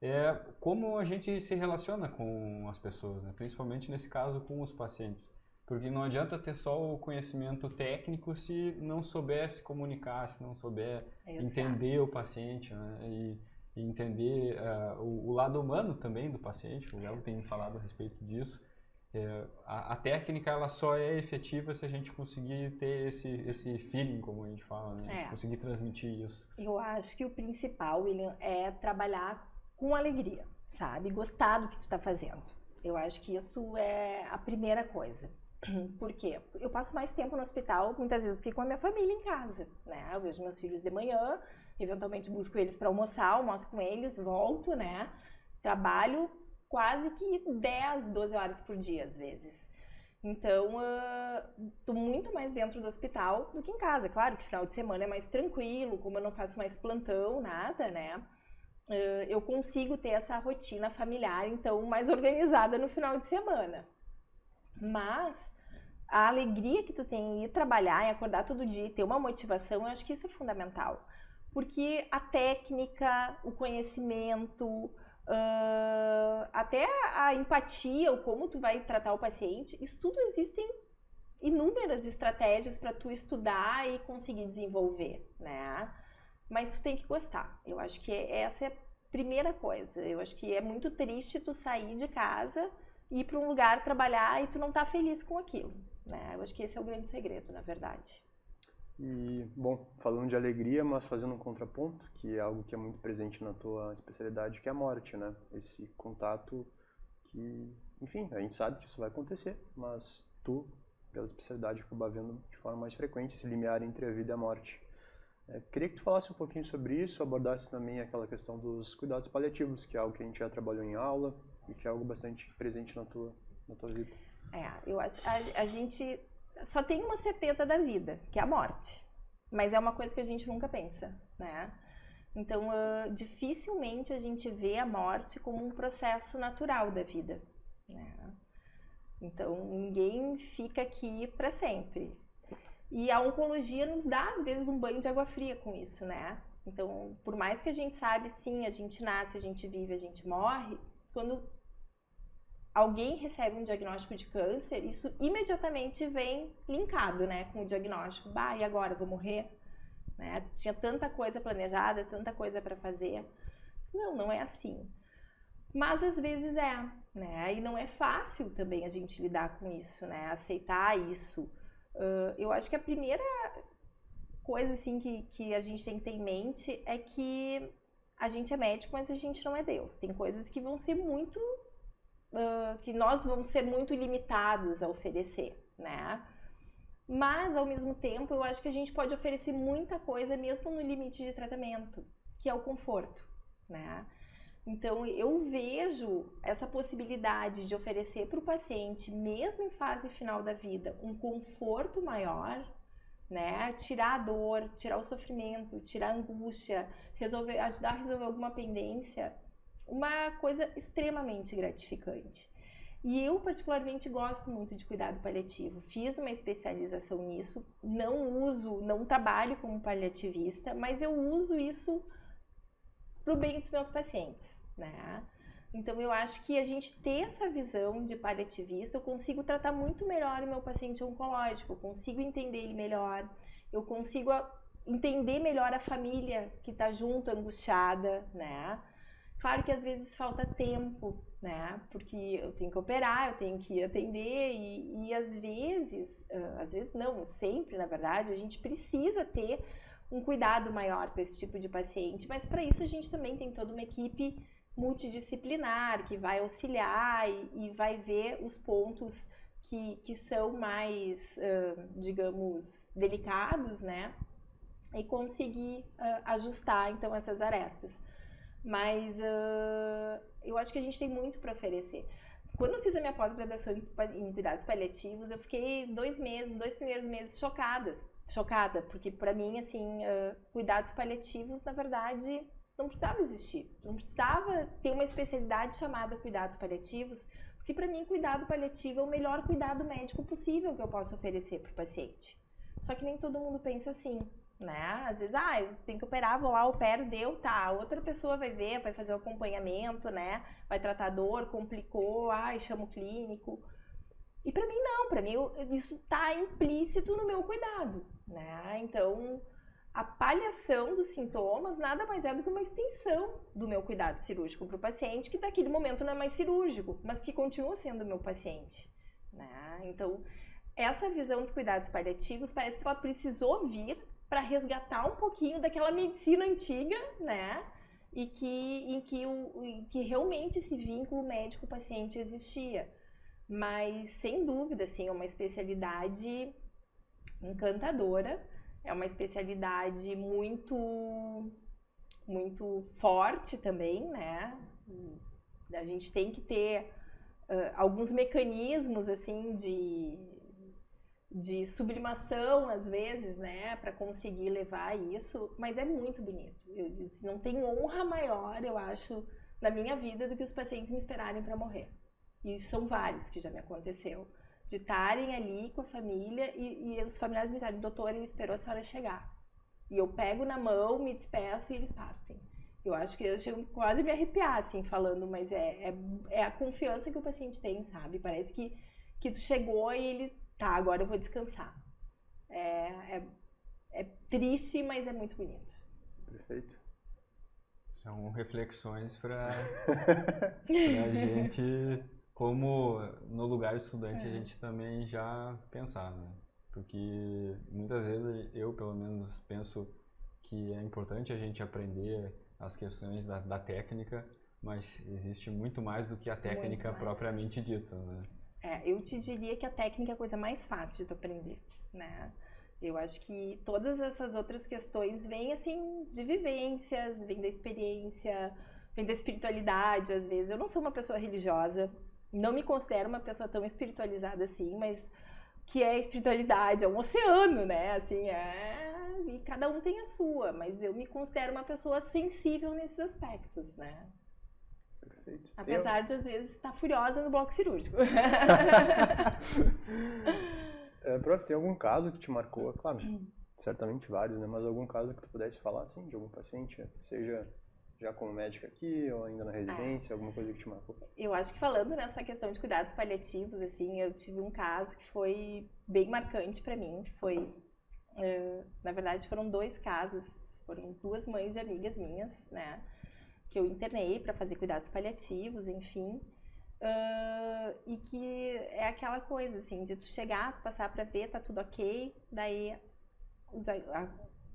é como a gente se relaciona com as pessoas, né? Principalmente nesse caso com os pacientes. Porque não adianta ter só o conhecimento técnico se não souber se comunicar, se não souber entender o paciente, né? E entender o lado humano também do paciente. O Léo tem falado a respeito disso. A técnica ela só é efetiva se a gente conseguir ter esse feeling, como a gente fala, né? A gente conseguir transmitir isso. Eu acho que o principal, William, é trabalhar com alegria, sabe? Gostar do que tu está fazendo. Eu acho que isso é a primeira coisa. Por quê? Eu passo mais tempo no hospital, muitas vezes, do que com a minha família em casa, né? Eu vejo meus filhos de manhã, eventualmente busco eles para almoçar, almoço com eles, volto, né? Trabalho quase que 10, 12 horas por dia, às vezes. Então, tô muito mais dentro do hospital do que em casa. Claro que final de semana é mais tranquilo, como eu não faço mais plantão, nada, né? Eu consigo ter essa rotina familiar, então, mais organizada no final de semana. Mas a alegria que tu tem em ir trabalhar, em acordar todo dia e ter uma motivação, eu acho que isso é fundamental. Porque a técnica, o conhecimento, até a empatia, ou como tu vai tratar o paciente, isso tudo existem inúmeras estratégias para tu estudar e conseguir desenvolver, né? Mas tu tem que gostar. Eu acho que essa é a primeira coisa. Eu acho que é muito triste tu sair de casa, ir para um lugar trabalhar e tu não tá feliz com aquilo, né? Eu acho que esse é o grande segredo, na verdade. E, bom, falando de alegria, mas fazendo um contraponto, que é algo que é muito presente na tua especialidade, que é a morte, né? Esse contato que, enfim, a gente sabe que isso vai acontecer, mas tu pela especialidade, acaba vendo de forma mais frequente esse limiar entre a vida e a morte. Queria que tu falasse um pouquinho sobre isso, abordasse também aquela questão dos cuidados paliativos, que é algo que a gente já trabalhou em aula e que é algo bastante presente na tua vida. Eu acho a gente só tem uma certeza da vida, que é a morte. Mas é uma coisa que a gente nunca pensa, né? Então, dificilmente a gente vê a morte como um processo natural da vida, né? Então, ninguém fica aqui para sempre. E a oncologia nos dá, às vezes, um banho de água fria com isso, né? Então, por mais que a gente sabe, sim, a gente nasce, a gente vive, a gente morre, quando alguém recebe um diagnóstico de câncer, isso imediatamente vem linkado, né, com o diagnóstico. E agora, vou morrer? Né? Tinha tanta coisa planejada, tanta coisa para fazer. Não é assim. Mas às vezes né? E não é fácil também a gente lidar com isso, né? Aceitar isso. Eu acho que a primeira coisa assim que a gente tem que ter em mente é que a gente é médico, mas a gente não é Deus. Tem coisas que vão ser muito... que nós vamos ser muito limitados a oferecer, né? Mas, ao mesmo tempo, eu acho que a gente pode oferecer muita coisa mesmo no limite de tratamento, que é o conforto, né? Então, eu vejo essa possibilidade de oferecer para o paciente, mesmo em fase final da vida, um conforto maior, né? Tirar a dor, tirar o sofrimento, tirar a angústia, ajudar a resolver alguma pendência, uma coisa extremamente gratificante. E eu particularmente gosto muito de cuidado paliativo, fiz uma especialização nisso, não trabalho como paliativista, mas eu uso isso para o bem dos meus pacientes, né? Então eu acho que a gente ter essa visão de paliativista, eu consigo tratar muito melhor o meu paciente oncológico, eu consigo entender ele melhor, eu consigo entender melhor a família que está junto, angustiada, né? Claro que às vezes falta tempo, né? Porque eu tenho que operar, eu tenho que atender e às vezes não, sempre na verdade, a gente precisa ter um cuidado maior com esse tipo de paciente, mas para isso a gente também tem toda uma equipe multidisciplinar que vai auxiliar e vai ver os pontos que são mais, digamos, delicados, né? E conseguir ajustar então essas arestas. Mas eu acho que a gente tem muito para oferecer. Quando eu fiz a minha pós-graduação em cuidados paliativos, eu fiquei 2 primeiros meses chocada, porque para mim, assim, cuidados paliativos, na verdade, não precisava existir. Não precisava ter uma especialidade chamada cuidados paliativos, porque para mim, cuidado paliativo é o melhor cuidado médico possível que eu posso oferecer para o paciente. Só que nem todo mundo pensa assim. Né? Às vezes, eu tenho que operar, vou lá, opero, deu, tá. Outra pessoa vai ver, vai fazer o acompanhamento, né? Vai tratar a dor, complicou, chama o clínico. E pra mim não, pra mim isso tá implícito no meu cuidado, né? Então, a paliação dos sintomas nada mais é do que uma extensão do meu cuidado cirúrgico para o paciente, que naquele momento não é mais cirúrgico, mas que continua sendo meu paciente, né? Então, essa visão dos cuidados paliativos parece que ela precisou vir para resgatar um pouquinho daquela medicina antiga, né? E em que realmente esse vínculo médico-paciente existia. Mas, sem dúvida, assim, é uma especialidade encantadora, é uma especialidade muito, muito forte também, né? A gente tem que ter alguns mecanismos, assim, de sublimação, às vezes, né, para conseguir levar isso, mas é muito bonito. Eu disse, não tem honra maior, eu acho, na minha vida do que os pacientes me esperarem para morrer. E são vários que já me aconteceu, de estarem ali com a família e os familiares me disseram, doutor, ele esperou a senhora chegar. E eu pego na mão, me despeço e eles partem. Eu acho que eu chego quase a me arrepiar, assim, falando, mas é a confiança que o paciente tem, sabe? Parece que tu chegou e ele... Tá, agora eu vou descansar. É triste, mas é muito bonito. Perfeito. São reflexões para a gente, como no lugar de estudante, a gente também já pensar, né? Porque muitas vezes eu, pelo menos, penso que é importante a gente aprender as questões da técnica, mas existe muito mais do que a técnica propriamente dita, né? Eu te diria que a técnica é a coisa mais fácil de tu aprender, né? Eu acho que todas essas outras questões vêm, assim, de vivências, vêm da experiência, vêm da espiritualidade, às vezes. Eu não sou uma pessoa religiosa, não me considero uma pessoa tão espiritualizada assim, mas que é espiritualidade, é um oceano, né? Assim, e cada um tem a sua, mas eu me considero uma pessoa sensível nesses aspectos, né? Perfeito. Apesar de, às vezes, estar furiosa no bloco cirúrgico. Prof, tem algum caso que te marcou? Claro, certamente vários, né? Mas algum caso que tu pudesse falar, assim, de algum paciente, seja já como médica aqui ou ainda na residência, alguma coisa que te marcou? Eu acho que falando nessa questão de cuidados paliativos, assim, eu tive um caso que foi bem marcante para mim, que foi, na verdade, foram 2 casos, foram 2 mães de amigas minhas, né, que eu internei para fazer cuidados paliativos, enfim, e que é aquela coisa, assim, de tu chegar, tu passar para ver, tá tudo ok, daí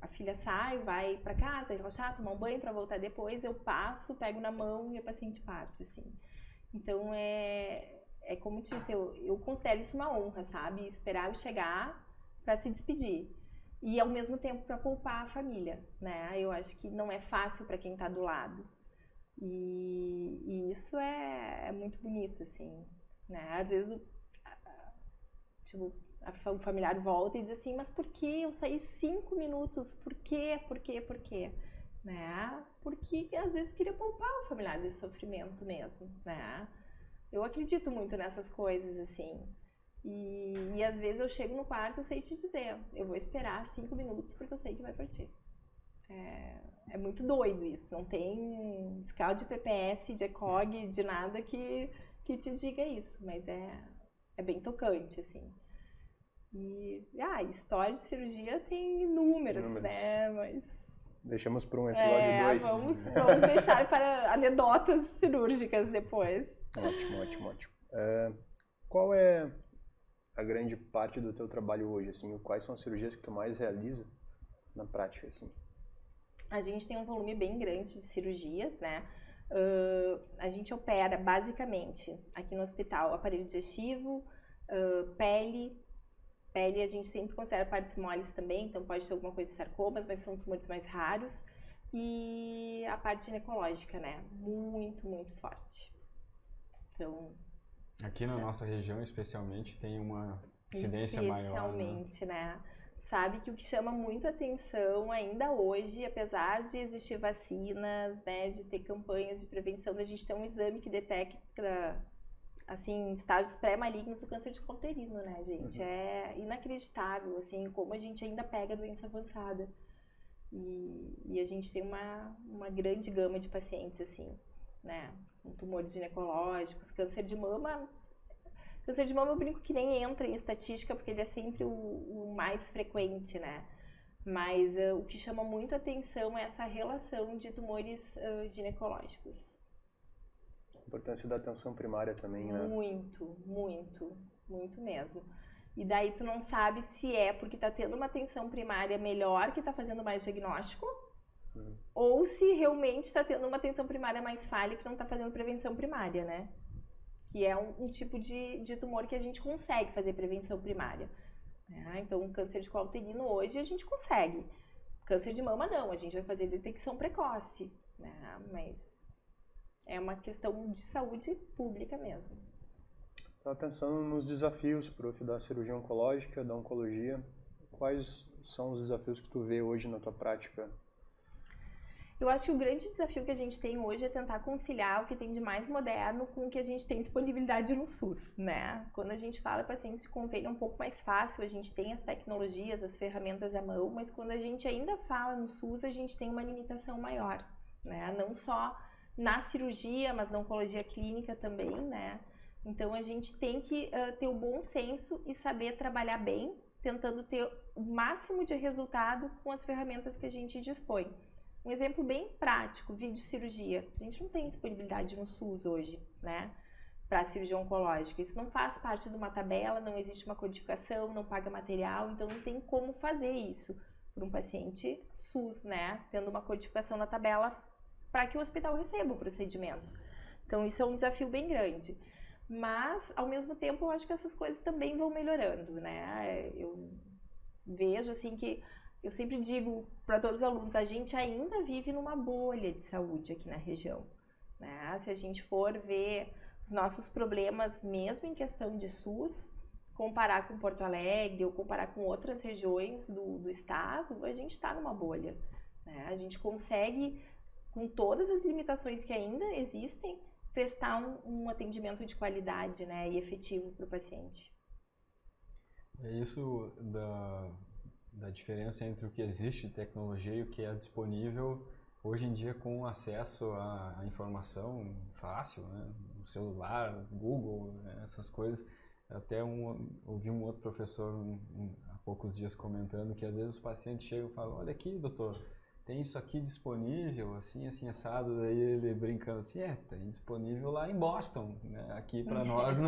a filha sai, vai para casa, relaxar, tomar um banho para voltar depois, eu passo, pego na mão e a paciente parte, assim. Então, é como eu disse, eu considero isso uma honra, sabe? Esperar eu chegar para se despedir. E, ao mesmo tempo, para poupar a família, né? Eu acho que não é fácil para quem está do lado. E isso é muito bonito, assim, né? Às vezes, o familiar volta e diz assim, mas por que eu saí 5 minutos? Por quê? Né? Porque às vezes queria poupar o familiar desse sofrimento mesmo, né? Eu acredito muito nessas coisas, assim. E às vezes eu chego no quarto e eu sei te dizer, eu vou esperar 5 minutos porque eu sei que vai partir. É muito doido isso, não tem escala de PPS, de ECOG, de nada que te diga isso, mas é bem tocante, assim. E história de cirurgia tem inúmeras, né? Mas deixamos para um episódio 2. Vamos deixar para anedotas cirúrgicas depois. Ótimo. Qual é a grande parte do teu trabalho hoje, assim? Quais são as cirurgias que tu mais realiza na prática, assim? A gente tem um volume bem grande de cirurgias, né? A gente opera basicamente aqui no hospital aparelho digestivo, pele a gente sempre considera partes moles também, então pode ter alguma coisa de sarcomas, mas são tumores mais raros. E a parte ginecológica, né? Muito, muito forte. Então... Aqui na nossa região, especialmente, tem uma incidência maior, né? Especialmente, né? Sabe que o que chama muito atenção ainda hoje, apesar de existir vacinas, né, de ter campanhas de prevenção, da gente ter um exame que detecta, assim, estágios pré-malignos do câncer de colo uterino, né, gente? É inacreditável, assim, como a gente ainda pega doença avançada. E a gente tem uma grande gama de pacientes, assim, né, com tumores ginecológicos, câncer de mama. Câncer de mama eu brinco que nem entra em estatística, porque ele é sempre o mais frequente, né? Mas o que chama muito atenção é essa relação de tumores ginecológicos. A importância da atenção primária também, né? Muito mesmo. E daí tu não sabe se é porque tá tendo uma atenção primária melhor que tá fazendo mais diagnóstico, ou se realmente tá tendo uma atenção primária mais falha que não tá fazendo prevenção primária, né? Que é um tipo de tumor que a gente consegue fazer prevenção primária. Então, câncer de colo uterino hoje a gente consegue. Câncer de mama não, a gente vai fazer detecção precoce, né? Mas é uma questão de saúde pública mesmo. Estava pensando nos desafios, prof, da cirurgia oncológica, da oncologia. Quais são os desafios que tu vê hoje na tua prática? Eu acho que o grande desafio que a gente tem hoje é tentar conciliar o que tem de mais moderno com o que a gente tem disponibilidade no SUS, né? Quando a gente fala pacientes de convênio é um pouco mais fácil, a gente tem as tecnologias, as ferramentas à mão, mas quando a gente ainda fala no SUS, a gente tem uma limitação maior, né? Não só na cirurgia, mas na oncologia clínica também, né? Então a gente tem que ter o bom senso e saber trabalhar bem, tentando ter o máximo de resultado com as ferramentas que a gente dispõe. Um exemplo bem prático, videocirurgia. A gente não tem disponibilidade no SUS hoje, né, para cirurgia oncológica. Isso não faz parte de uma tabela, não existe uma codificação, não paga material, então não tem como fazer isso para um paciente SUS, né, tendo uma codificação na tabela para que o hospital receba o procedimento. Então isso é um desafio bem grande. Mas, ao mesmo tempo, eu acho que essas coisas também vão melhorando, né? Eu vejo, assim, que eu sempre digo para todos os alunos, a gente ainda vive numa bolha de saúde aqui na região, né? Se a gente for ver os nossos problemas, mesmo em questão de SUS, comparar com Porto Alegre ou comparar com outras regiões do estado, a gente está numa bolha, né? A gente consegue, com todas as limitações que ainda existem, prestar um atendimento de qualidade, né, e efetivo para o paciente. É isso da diferença entre o que existe de tecnologia e o que é disponível hoje em dia com acesso à informação fácil, né? O celular, Google, né? Essas coisas. Até ouvi um outro professor há poucos dias comentando que às vezes os pacientes chegam e falam, olha aqui, doutor, tem isso aqui disponível, assim, assim, assado. Daí ele brincando assim, tem disponível lá em Boston, né? Aqui para nós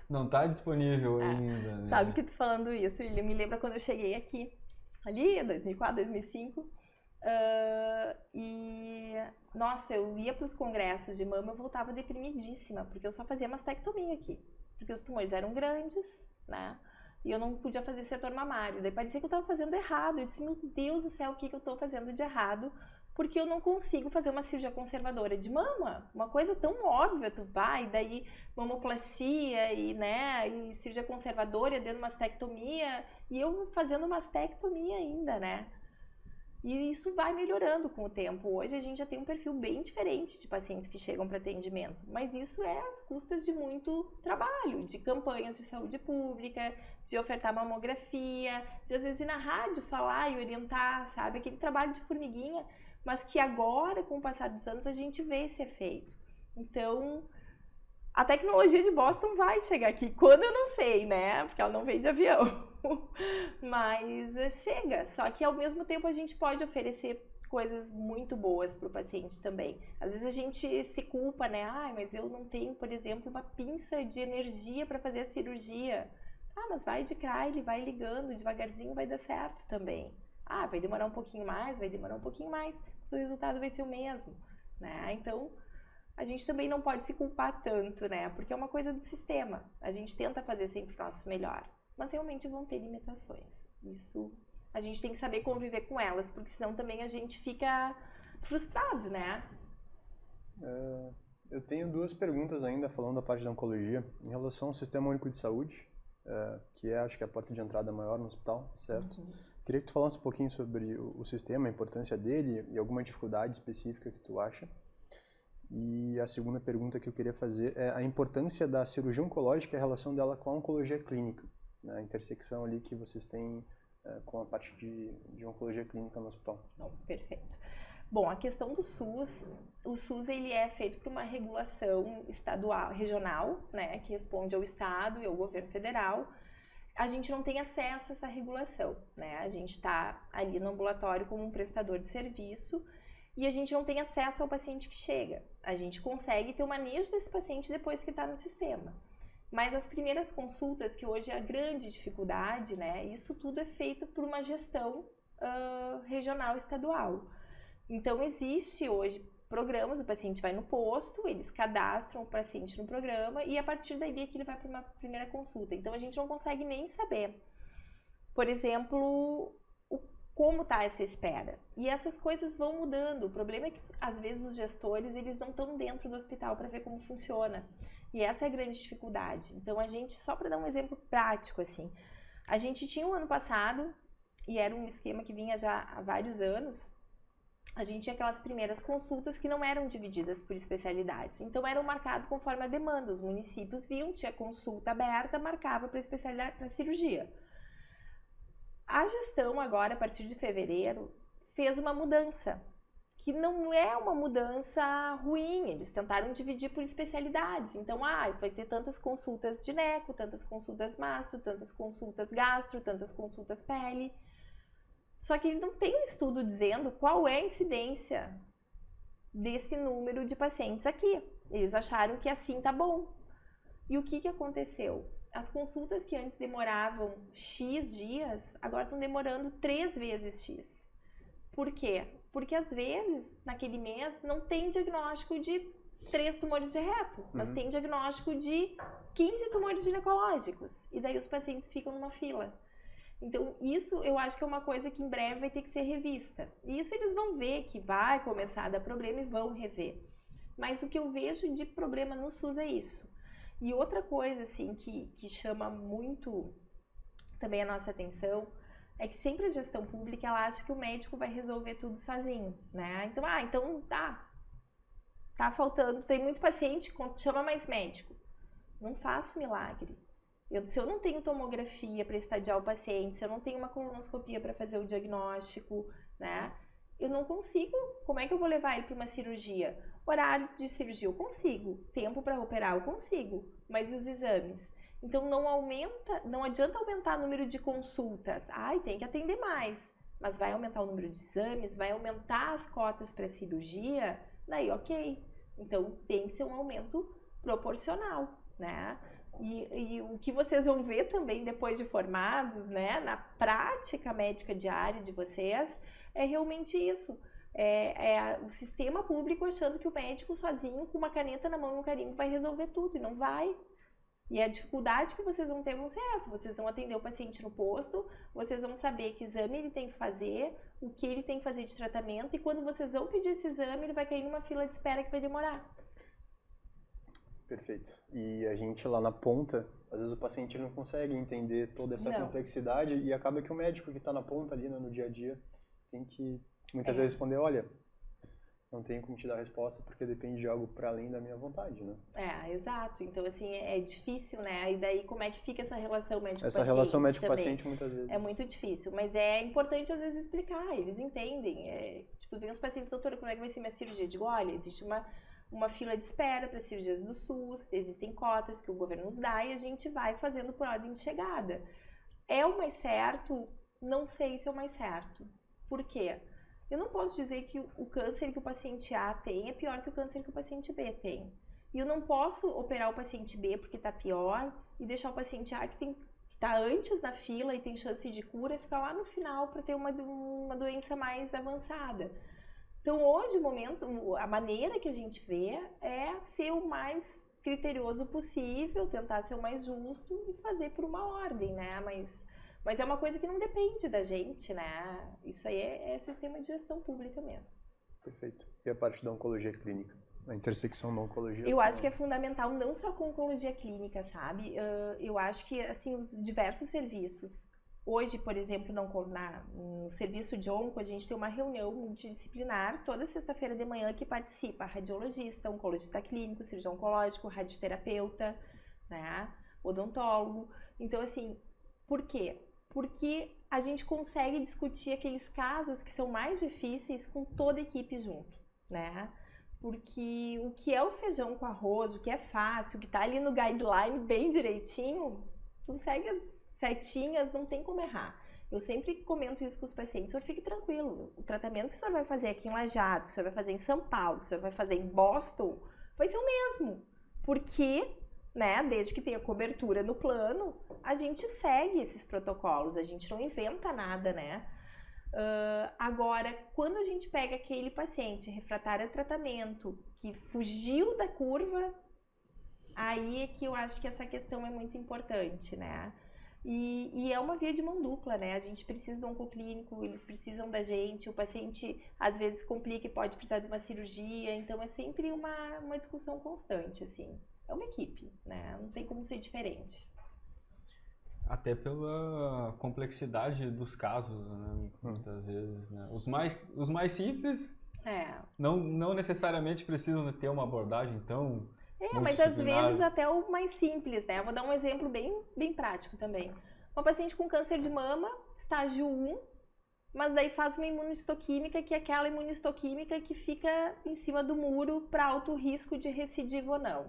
não tá disponível ainda. Né? Sabe que tu falando isso, ele me lembra quando eu cheguei aqui, ali em 2004, 2005, e, nossa, eu ia para os congressos de mama, eu voltava deprimidíssima, porque eu só fazia mastectomia aqui, porque os tumores eram grandes, né? E eu não podia fazer setor mamário. Daí parecia que eu estava fazendo errado. Eu disse, meu Deus do céu, o que eu estou fazendo de errado? Porque eu não consigo fazer uma cirurgia conservadora de mama. Uma coisa tão óbvia, tu vai, daí mamoplastia e cirurgia conservadora, dando mastectomia. E eu fazendo mastectomia ainda, né? E isso vai melhorando com o tempo. Hoje a gente já tem um perfil bem diferente de pacientes que chegam para atendimento. Mas isso é às custas de muito trabalho, de campanhas de saúde pública, de ofertar mamografia, de às vezes ir na rádio falar e orientar, sabe? Aquele trabalho de formiguinha, mas que agora, com o passar dos anos, a gente vê esse efeito. Então, a tecnologia de Boston vai chegar aqui, quando eu não sei, né? Porque ela não veio de avião. Mas chega, só que ao mesmo tempo a gente pode oferecer coisas muito boas para o paciente também. Às vezes a gente se culpa, né? Mas eu não tenho, por exemplo, uma pinça de energia para fazer a cirurgia. Mas vai de Kraile, vai ligando, devagarzinho vai dar certo também. Vai demorar um pouquinho mais, mas o resultado vai ser o mesmo, né? Então, a gente também não pode se culpar tanto, né? Porque é uma coisa do sistema. A gente tenta fazer sempre o nosso melhor, mas realmente vão ter limitações. Isso a gente tem que saber conviver com elas, porque senão também a gente fica frustrado, né? Eu tenho duas perguntas ainda, falando da parte da oncologia, em relação ao Sistema Único de Saúde, que acho que é a porta de entrada maior no hospital, certo? Uhum. Queria que tu falasse um pouquinho sobre o sistema, a importância dele e alguma dificuldade específica que tu acha. E a segunda pergunta que eu queria fazer é a importância da cirurgia oncológica e a relação dela com a oncologia clínica, né? A intersecção ali que vocês têm com a parte de oncologia clínica no hospital. Perfeito. Bom, a questão do SUS, o SUS ele é feito por uma regulação estadual, regional, né, que responde ao Estado e ao governo federal. A gente não tem acesso a essa regulação, né? A gente está ali no ambulatório como um prestador de serviço e a gente não tem acesso ao paciente que chega. A gente consegue ter o manejo desse paciente depois que está no sistema. Mas as primeiras consultas, que hoje é a grande dificuldade, né? Isso tudo é feito por uma gestão regional estadual. Então, existe hoje programas, o paciente vai no posto, eles cadastram o paciente no programa e a partir daí é que ele vai para uma primeira consulta. Então, a gente não consegue nem saber, por exemplo, como está essa espera. E essas coisas vão mudando. O problema é que, às vezes, os gestores eles não estão dentro do hospital para ver como funciona. E essa é a grande dificuldade. Então, a gente, só para dar um exemplo prático, assim, a gente tinha um ano passado, e era um esquema que vinha já há vários anos, a gente tinha aquelas primeiras consultas que não eram divididas por especialidades. Então, eram marcados conforme a demanda. Os municípios viam, tinha consulta aberta, marcava para especialidade, para cirurgia. A gestão agora, a partir de fevereiro, fez uma mudança, que não é uma mudança ruim. Eles tentaram dividir por especialidades. Então, vai ter tantas consultas gineco, tantas consultas mastro, tantas consultas gastro, tantas consultas pele. Só que não tem um estudo dizendo qual é a incidência desse número de pacientes aqui. Eles acharam que assim tá bom. E o que aconteceu? As consultas que antes demoravam X dias, agora estão demorando 3 vezes X. Por quê? Porque às vezes, naquele mês, não tem diagnóstico de 3 tumores de reto, mas tem diagnóstico de 15 tumores ginecológicos. E daí os pacientes ficam numa fila. Então, isso eu acho que é uma coisa que em breve vai ter que ser revista. E isso eles vão ver que vai começar a dar problema e vão rever. Mas o que eu vejo de problema no SUS é isso. E outra coisa, assim, que chama muito também a nossa atenção é que sempre a gestão pública, ela acha que o médico vai resolver tudo sozinho, né? Então, tá faltando, tem muito paciente, chama mais médico. Não faço milagre. Se eu não tenho tomografia para estadiar o paciente, se eu não tenho uma colonoscopia para fazer o diagnóstico, né? Eu não consigo. Como é que eu vou levar ele para uma cirurgia? Horário de cirurgia eu consigo, tempo para operar eu consigo, mas os exames? Então não adianta aumentar o número de consultas. Tem que atender mais, mas vai aumentar o número de exames, vai aumentar as cotas para cirurgia, daí ok. Então tem que ser um aumento proporcional, né? E o que vocês vão ver também depois de formados, né, na prática médica diária de vocês, é realmente isso. O sistema público achando que o médico sozinho, com uma caneta na mão e um carimbo, vai resolver tudo, e não vai. E a dificuldade que vocês vão ter vão ser essa. Vocês vão atender o paciente no posto, vocês vão saber que exame ele tem que fazer, o que ele tem que fazer de tratamento, e quando vocês vão pedir esse exame, ele vai cair numa fila de espera que vai demorar. Perfeito. E a gente lá na ponta, às vezes o paciente não consegue entender toda essa complexidade e acaba que o médico que está na ponta ali, né, no dia a dia tem que muitas vezes responder, olha, não tenho como te dar a resposta porque depende de algo para além da minha vontade, né? Exato. Então, assim, é difícil, né? E daí como é que fica essa relação médico-paciente? Essa relação médico-paciente muitas vezes. É muito difícil, mas é importante às vezes explicar, eles entendem. Vem os pacientes, doutora, como é que vai ser minha cirurgia? Eu digo, olha, existe uma fila de espera para cirurgias do SUS, existem cotas que o governo nos dá e a gente vai fazendo por ordem de chegada. É o mais certo? Não sei se é o mais certo. Por quê? Eu não posso dizer que o câncer que o paciente A tem é pior que o câncer que o paciente B tem. E eu não posso operar o paciente B porque está pior e deixar o paciente A que está antes na fila e tem chance de cura e ficar lá no final para ter uma doença mais avançada. Então, hoje, a maneira que a gente vê é ser o mais criterioso possível, tentar ser o mais justo e fazer por uma ordem, né? Mas é uma coisa que não depende da gente, né? Isso aí é sistema de gestão pública mesmo. Perfeito. E a parte da oncologia clínica? A intersecção da oncologia? Eu acho que é fundamental não só com oncologia clínica, sabe? Eu acho que, assim, os diversos serviços. Hoje, por exemplo, no serviço de onco, a gente tem uma reunião multidisciplinar toda sexta-feira de manhã que participa radiologista, oncologista clínico, cirurgião oncológico, radioterapeuta, né, odontólogo. Então, assim, por quê? Porque a gente consegue discutir aqueles casos que são mais difíceis com toda a equipe junto, né? Porque o que é o feijão com arroz, o que é fácil, o que tá ali no guideline bem direitinho, tu segue as setinhas, não tem como errar. Eu sempre comento isso com os pacientes, o senhor fique tranquilo, o tratamento que o senhor vai fazer aqui em Lajeado, que o senhor vai fazer em São Paulo, que o senhor vai fazer em Boston, vai ser o mesmo, porque, né, desde que tenha cobertura no plano, a gente segue esses protocolos, a gente não inventa nada, né? Agora, quando a gente pega aquele paciente refratário a tratamento, que fugiu da curva, aí é que eu acho que essa questão é muito importante, né? E é uma via de mão dupla, né? A gente precisa do oncoclínico, eles precisam da gente, o paciente às vezes complica e pode precisar de uma cirurgia, então é sempre uma discussão constante, assim. É uma equipe, né? Não tem como ser diferente. Até pela complexidade dos casos, né? Muitas vezes, né? Os mais simples não necessariamente precisam ter uma abordagem tão mas às vezes até o mais simples, né? Eu vou dar um exemplo bem prático também. Uma paciente com câncer de mama, estágio 1, mas daí faz uma imunistoquímica, que é aquela imunistoquímica que fica em cima do muro para alto risco de recidiva ou não.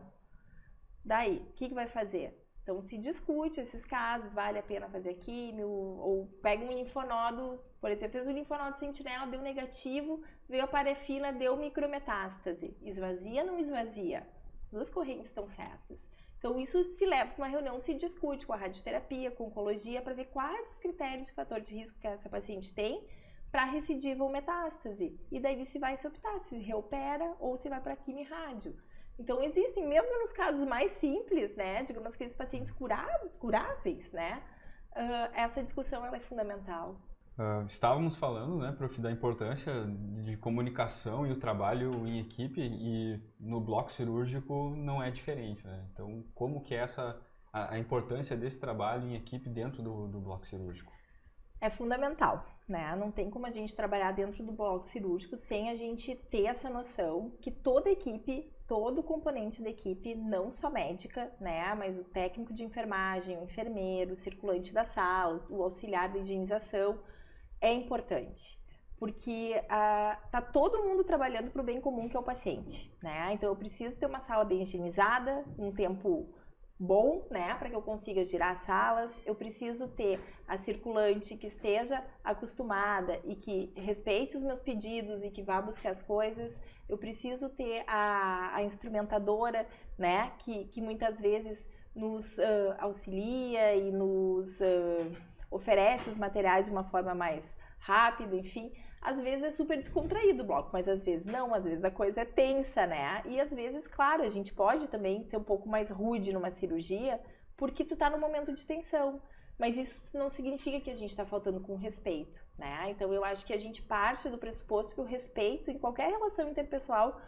Daí, o que vai fazer? Então, se discute esses casos, vale a pena fazer químio, ou pega um linfonodo, por exemplo, fez o linfonodo sentinela, deu negativo, veio a parafina, deu micrometástase. Esvazia ou não esvazia? As duas correntes estão certas. Então, isso se leva para uma reunião, se discute com a radioterapia, com a oncologia, para ver quais os critérios de fator de risco que essa paciente tem para recidiva ou metástase. E daí se vai se optar, se reopera ou se vai para quimio e rádio. Então, existem, mesmo nos casos mais simples, né, digamos aqueles pacientes curáveis, né, essa discussão ela é fundamental. Estávamos falando, né, prof, da importância de comunicação e o trabalho em equipe, e no bloco cirúrgico não é diferente, né? Então, como que é a importância desse trabalho em equipe dentro do bloco cirúrgico? É fundamental, né? Não tem como a gente trabalhar dentro do bloco cirúrgico sem a gente ter essa noção que toda equipe, todo componente da equipe, não só médica, né? Mas o técnico de enfermagem, o enfermeiro, o circulante da sala, o auxiliar da higienização, é importante. Porque tá todo mundo trabalhando para o bem comum, que é o paciente, né? Então eu preciso ter uma sala bem higienizada, um tempo bom, né, para que eu consiga girar as salas. Eu preciso ter a circulante que esteja acostumada e que respeite os meus pedidos e que vá buscar as coisas. Eu preciso ter a instrumentadora, né, que muitas vezes nos auxilia e nos oferece os materiais de uma forma mais rápida, enfim. Às vezes é super descontraído o bloco, mas às vezes não, às vezes a coisa é tensa, né? E às vezes, claro, a gente pode também ser um pouco mais rude numa cirurgia, porque tu tá num momento de tensão. Mas isso não significa que a gente tá faltando com respeito, né? Então eu acho que a gente parte do pressuposto que o respeito em qualquer relação interpessoal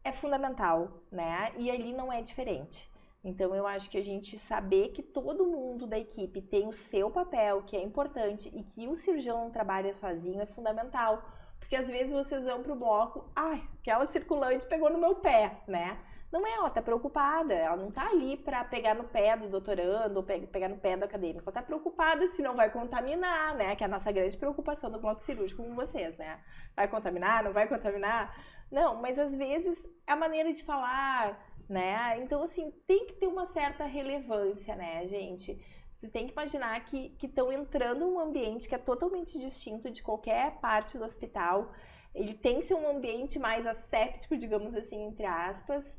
é fundamental, né? E ali não é diferente. Então eu acho que a gente saber que todo mundo da equipe tem o seu papel, que é importante, e que o cirurgião não trabalha sozinho é fundamental. Porque às vezes vocês vão pro bloco, aquela circulante pegou no meu pé, né? Não é, ela tá preocupada, ela não tá ali para pegar no pé do doutorando ou pegar no pé do acadêmico, ela tá preocupada se não vai contaminar, né? Que é a nossa grande preocupação do bloco cirúrgico com vocês, né? Vai contaminar, não vai contaminar? Não, mas às vezes a maneira de falar, né? Então, assim, tem que ter uma certa relevância, né, gente? Vocês têm que imaginar que estão entrando em um ambiente que é totalmente distinto de qualquer parte do hospital. Ele tem que ser um ambiente mais asséptico, digamos assim, entre aspas,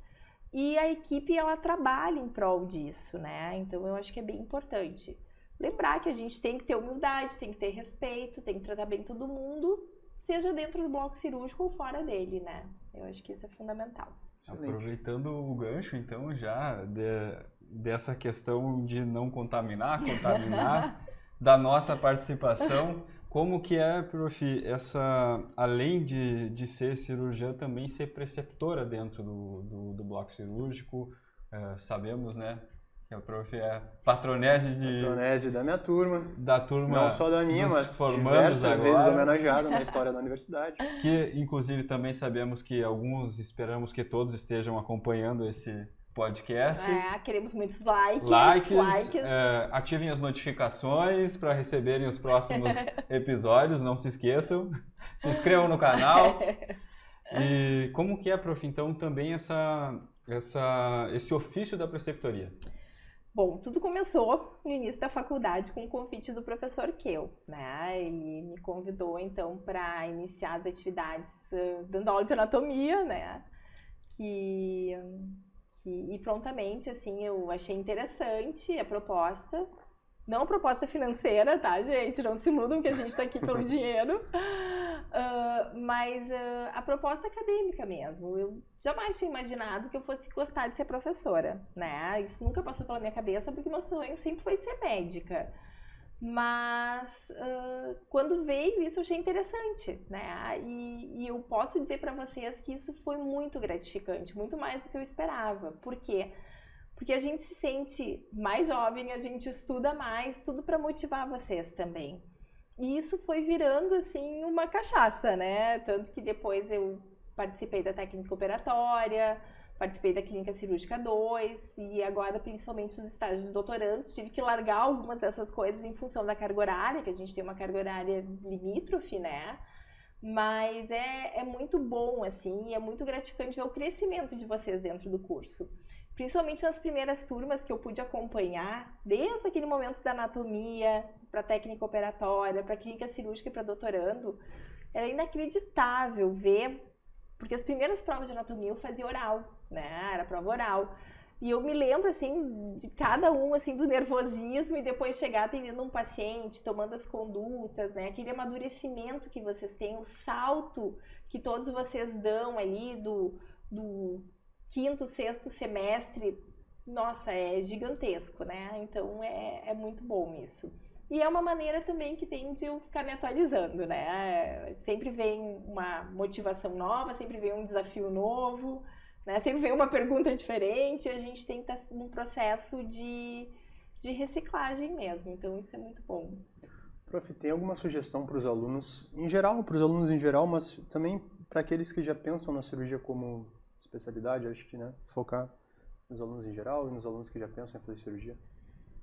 e a equipe, ela trabalha em prol disso, né? Então, eu acho que é bem importante. Lembrar que a gente tem que ter humildade, tem que ter respeito, tem que tratar bem todo mundo, seja dentro do bloco cirúrgico ou fora dele, né? Eu acho que isso é fundamental. Excelente. Aproveitando o gancho, então, já dessa questão de não contaminar da nossa participação, como que é, prof, além de ser cirurgiã, também ser preceptora dentro do bloco cirúrgico? Sabemos, né, que a prof é patronese da minha turma. Da turma. Não só da minha, mas diversas vezes homenageada na história da universidade. Que, inclusive, também sabemos que esperamos que todos estejam acompanhando esse podcast. Queremos muitos likes. Ativem as notificações para receberem os próximos episódios, não se esqueçam. Se inscrevam no canal. E como que é, prof, então, também esse ofício da preceptoria? Bom, tudo começou no início da faculdade com o convite do professor Keu, né? Ele me convidou, então, para iniciar as atividades dando aula de anatomia, né? E prontamente, assim, eu achei interessante a proposta. Não a proposta financeira, tá, gente? Não se iludam que a gente tá aqui pelo dinheiro. Mas a proposta acadêmica mesmo. Eu jamais tinha imaginado que eu fosse gostar de ser professora, né? Isso nunca passou pela minha cabeça, porque meu sonho sempre foi ser médica. Mas quando veio isso eu achei interessante, né? E eu posso dizer para vocês que isso foi muito gratificante, muito mais do que eu esperava. Por quê? Porque a gente se sente mais jovem, a gente estuda mais, tudo para motivar vocês também. E isso foi virando, assim, uma cachaça, né? Tanto que depois eu participei da técnica operatória, participei da clínica cirúrgica 2 e agora, principalmente, os estágios de doutorandos, tive que largar algumas dessas coisas em função da carga horária, que a gente tem uma carga horária limítrofe, né? Mas é muito bom, assim, e é muito gratificante ver o crescimento de vocês dentro do curso. Principalmente nas primeiras turmas que eu pude acompanhar, desde aquele momento da anatomia, para técnica operatória, para clínica cirúrgica e para doutorando, era inacreditável ver, porque as primeiras provas de anatomia eu fazia oral, né? Era prova oral. E eu me lembro, assim, de cada um, assim, do nervosismo e depois chegar atendendo um paciente, tomando as condutas, né? Aquele amadurecimento que vocês têm, o salto que todos vocês dão ali quinto, sexto semestre, nossa, é gigantesco, né? Então é muito bom isso. E é uma maneira também que tem de eu ficar me atualizando, né? Sempre vem uma motivação nova, sempre vem um desafio novo, né? Sempre vem uma pergunta diferente, a gente tem que estar num processo de reciclagem mesmo, então isso é muito bom. Prof, tem alguma sugestão para os alunos em geral, mas também para aqueles que já pensam na cirurgia como especialidade, acho que, né, focar nos alunos em geral e nos alunos que já pensam em fazer cirurgia?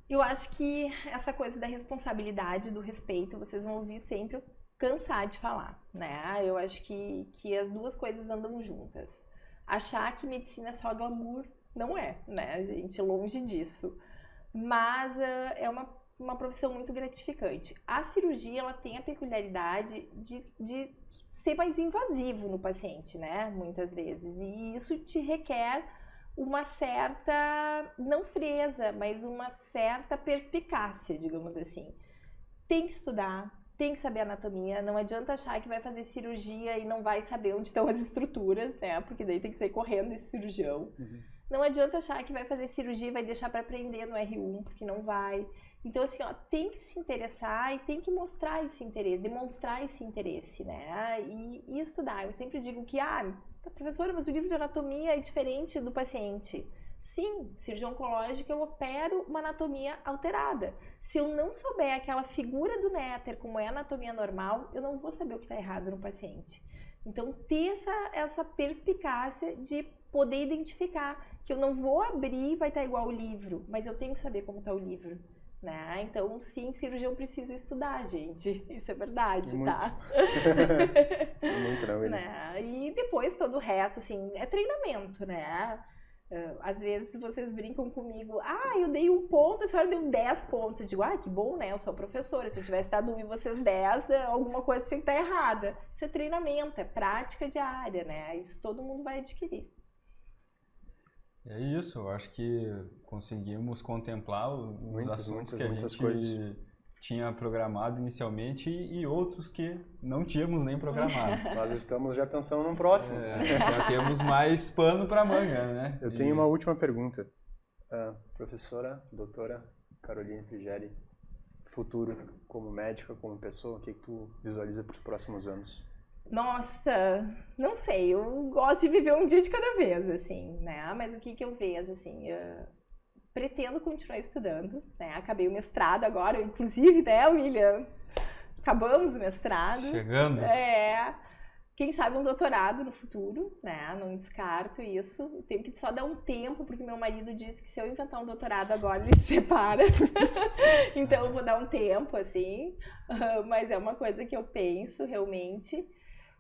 Eu acho que essa coisa da responsabilidade, do respeito, vocês vão ouvir sempre eu cansar de falar, né? Eu acho que as duas coisas andam juntas. Achar que medicina é só glamour, não é, né, gente? Longe disso. Mas é uma profissão muito gratificante. A cirurgia, ela tem a peculiaridade de ser mais invasivo no paciente, né? Muitas vezes. E isso te requer uma certa, não frieza, mas uma certa perspicácia, digamos assim. Tem que estudar, tem que saber anatomia, não adianta achar que vai fazer cirurgia e não vai saber onde estão as estruturas, né? Porque daí tem que sair correndo esse cirurgião. Não adianta achar que vai fazer cirurgia e vai deixar para aprender no R1, porque não vai. Então, assim, ó, tem que se interessar e tem que mostrar esse interesse, demonstrar esse interesse, né? E estudar. Eu sempre digo que, professora, mas o livro de anatomia é diferente do paciente. Sim, cirurgia oncológica eu opero uma anatomia alterada. Se eu não souber aquela figura do néter, como é a anatomia normal, eu não vou saber o que está errado no paciente. Então, ter essa perspicácia de poder identificar que eu não vou abrir e vai estar igual o livro, mas eu tenho que saber como está o livro. Né? Então, sim, cirurgião precisa estudar, gente. Isso é verdade, muito. Tá? Muito, não, né? E depois todo o resto, assim, é treinamento, né? Às vezes vocês brincam comigo, eu dei 1 ponto, a senhora deu 10 pontos. Eu digo, que bom, né? Eu sou professora, se eu tivesse dado 1 e vocês 10, alguma coisa tinha que estar errada. Isso é treinamento, é prática diária, né? Isso todo mundo vai adquirir. É isso, eu acho que conseguimos contemplar os assuntos que a gente coisas tinha programado inicialmente e outros que não tínhamos nem programado. Nós estamos já pensando num próximo. Já temos mais pano para manga, né? Eu tenho uma última pergunta. Professora, doutora Caroline Frigeri, futuro como médica, como pessoa, o que tu visualiza para os próximos anos? Nossa, não sei, eu gosto de viver um dia de cada vez, assim, né? Mas o que eu vejo, assim, pretendo continuar estudando, né? Acabei o mestrado agora, inclusive, né, William? Acabamos o mestrado. Chegando. Quem sabe um doutorado no futuro, né? Não descarto isso. Tenho que só dar um tempo, porque meu marido disse que se eu inventar um doutorado agora, ele se separa. Então eu vou dar um tempo, assim. Mas é uma coisa que eu penso, realmente.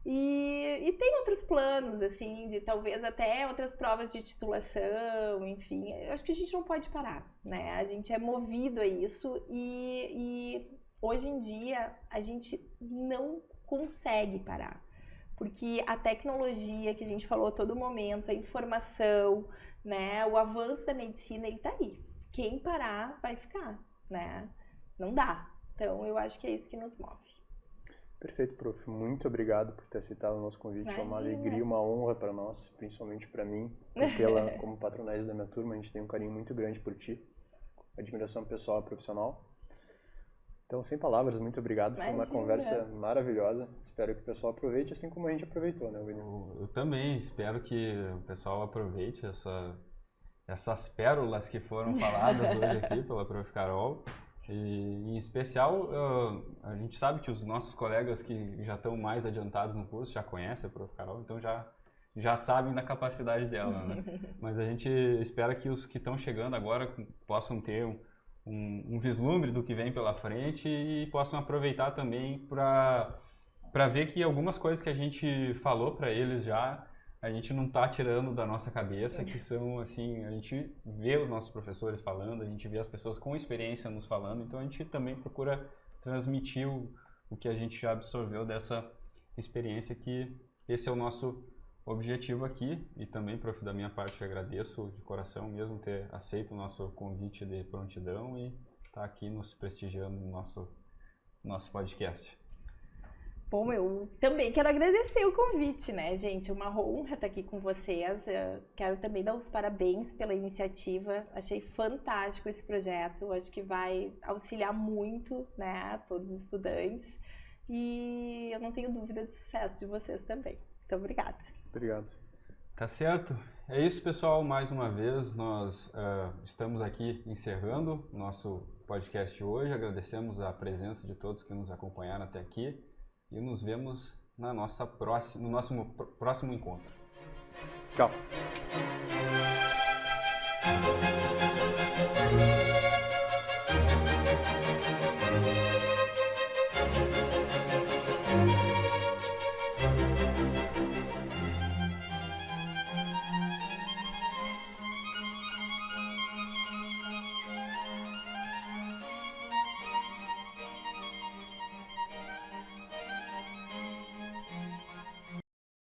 E tem outros planos, assim, de talvez até outras provas de titulação, enfim. Eu acho que a gente não pode parar, né? A gente é movido a isso e hoje em dia a gente não consegue parar. Porque a tecnologia que a gente falou a todo momento, a informação, né? O avanço da medicina, ele tá aí. Quem parar vai ficar, né? Não dá. Então, eu acho que é isso que nos move. Perfeito, prof. Muito obrigado por ter aceitado o nosso convite. É uma alegria, uma honra para nós, principalmente para mim, por tê-la como patronagem da minha turma. A gente tem um carinho muito grande por ti, admiração pessoal e profissional. Então, sem palavras, muito obrigado. Foi uma conversa maravilhosa. Espero que o pessoal aproveite, assim como a gente aproveitou, né, William? Eu também espero que o pessoal aproveite essas pérolas que foram faladas hoje aqui pela Prof. Carol. E, em especial, a gente sabe que os nossos colegas que já estão mais adiantados no curso já conhecem a Prof. Carol, então já sabem da capacidade dela, né? Mas a gente espera que os que estão chegando agora possam ter um vislumbre do que vem pela frente e possam aproveitar também para ver que algumas coisas que a gente falou para eles já, a gente não está tirando da nossa cabeça, que são assim, a gente vê os nossos professores falando, a gente vê as pessoas com experiência nos falando, então a gente também procura transmitir o que a gente já absorveu dessa experiência, que esse é o nosso objetivo aqui. E também, prof, da minha parte, agradeço de coração mesmo ter aceito o nosso convite de prontidão e estar aqui nos prestigiando no nosso podcast. Bom, eu também quero agradecer o convite, né, gente? Uma honra estar aqui com vocês. Eu quero também dar os parabéns pela iniciativa. Achei fantástico esse projeto. Acho que vai auxiliar muito, né, todos os estudantes. E eu não tenho dúvida do sucesso de vocês também. Muito obrigada. Obrigado. Tá certo. É isso, pessoal. Mais uma vez, nós estamos aqui encerrando nosso podcast hoje. Agradecemos a presença de todos que nos acompanharam até aqui. E nos vemos no nosso próximo encontro. Tchau.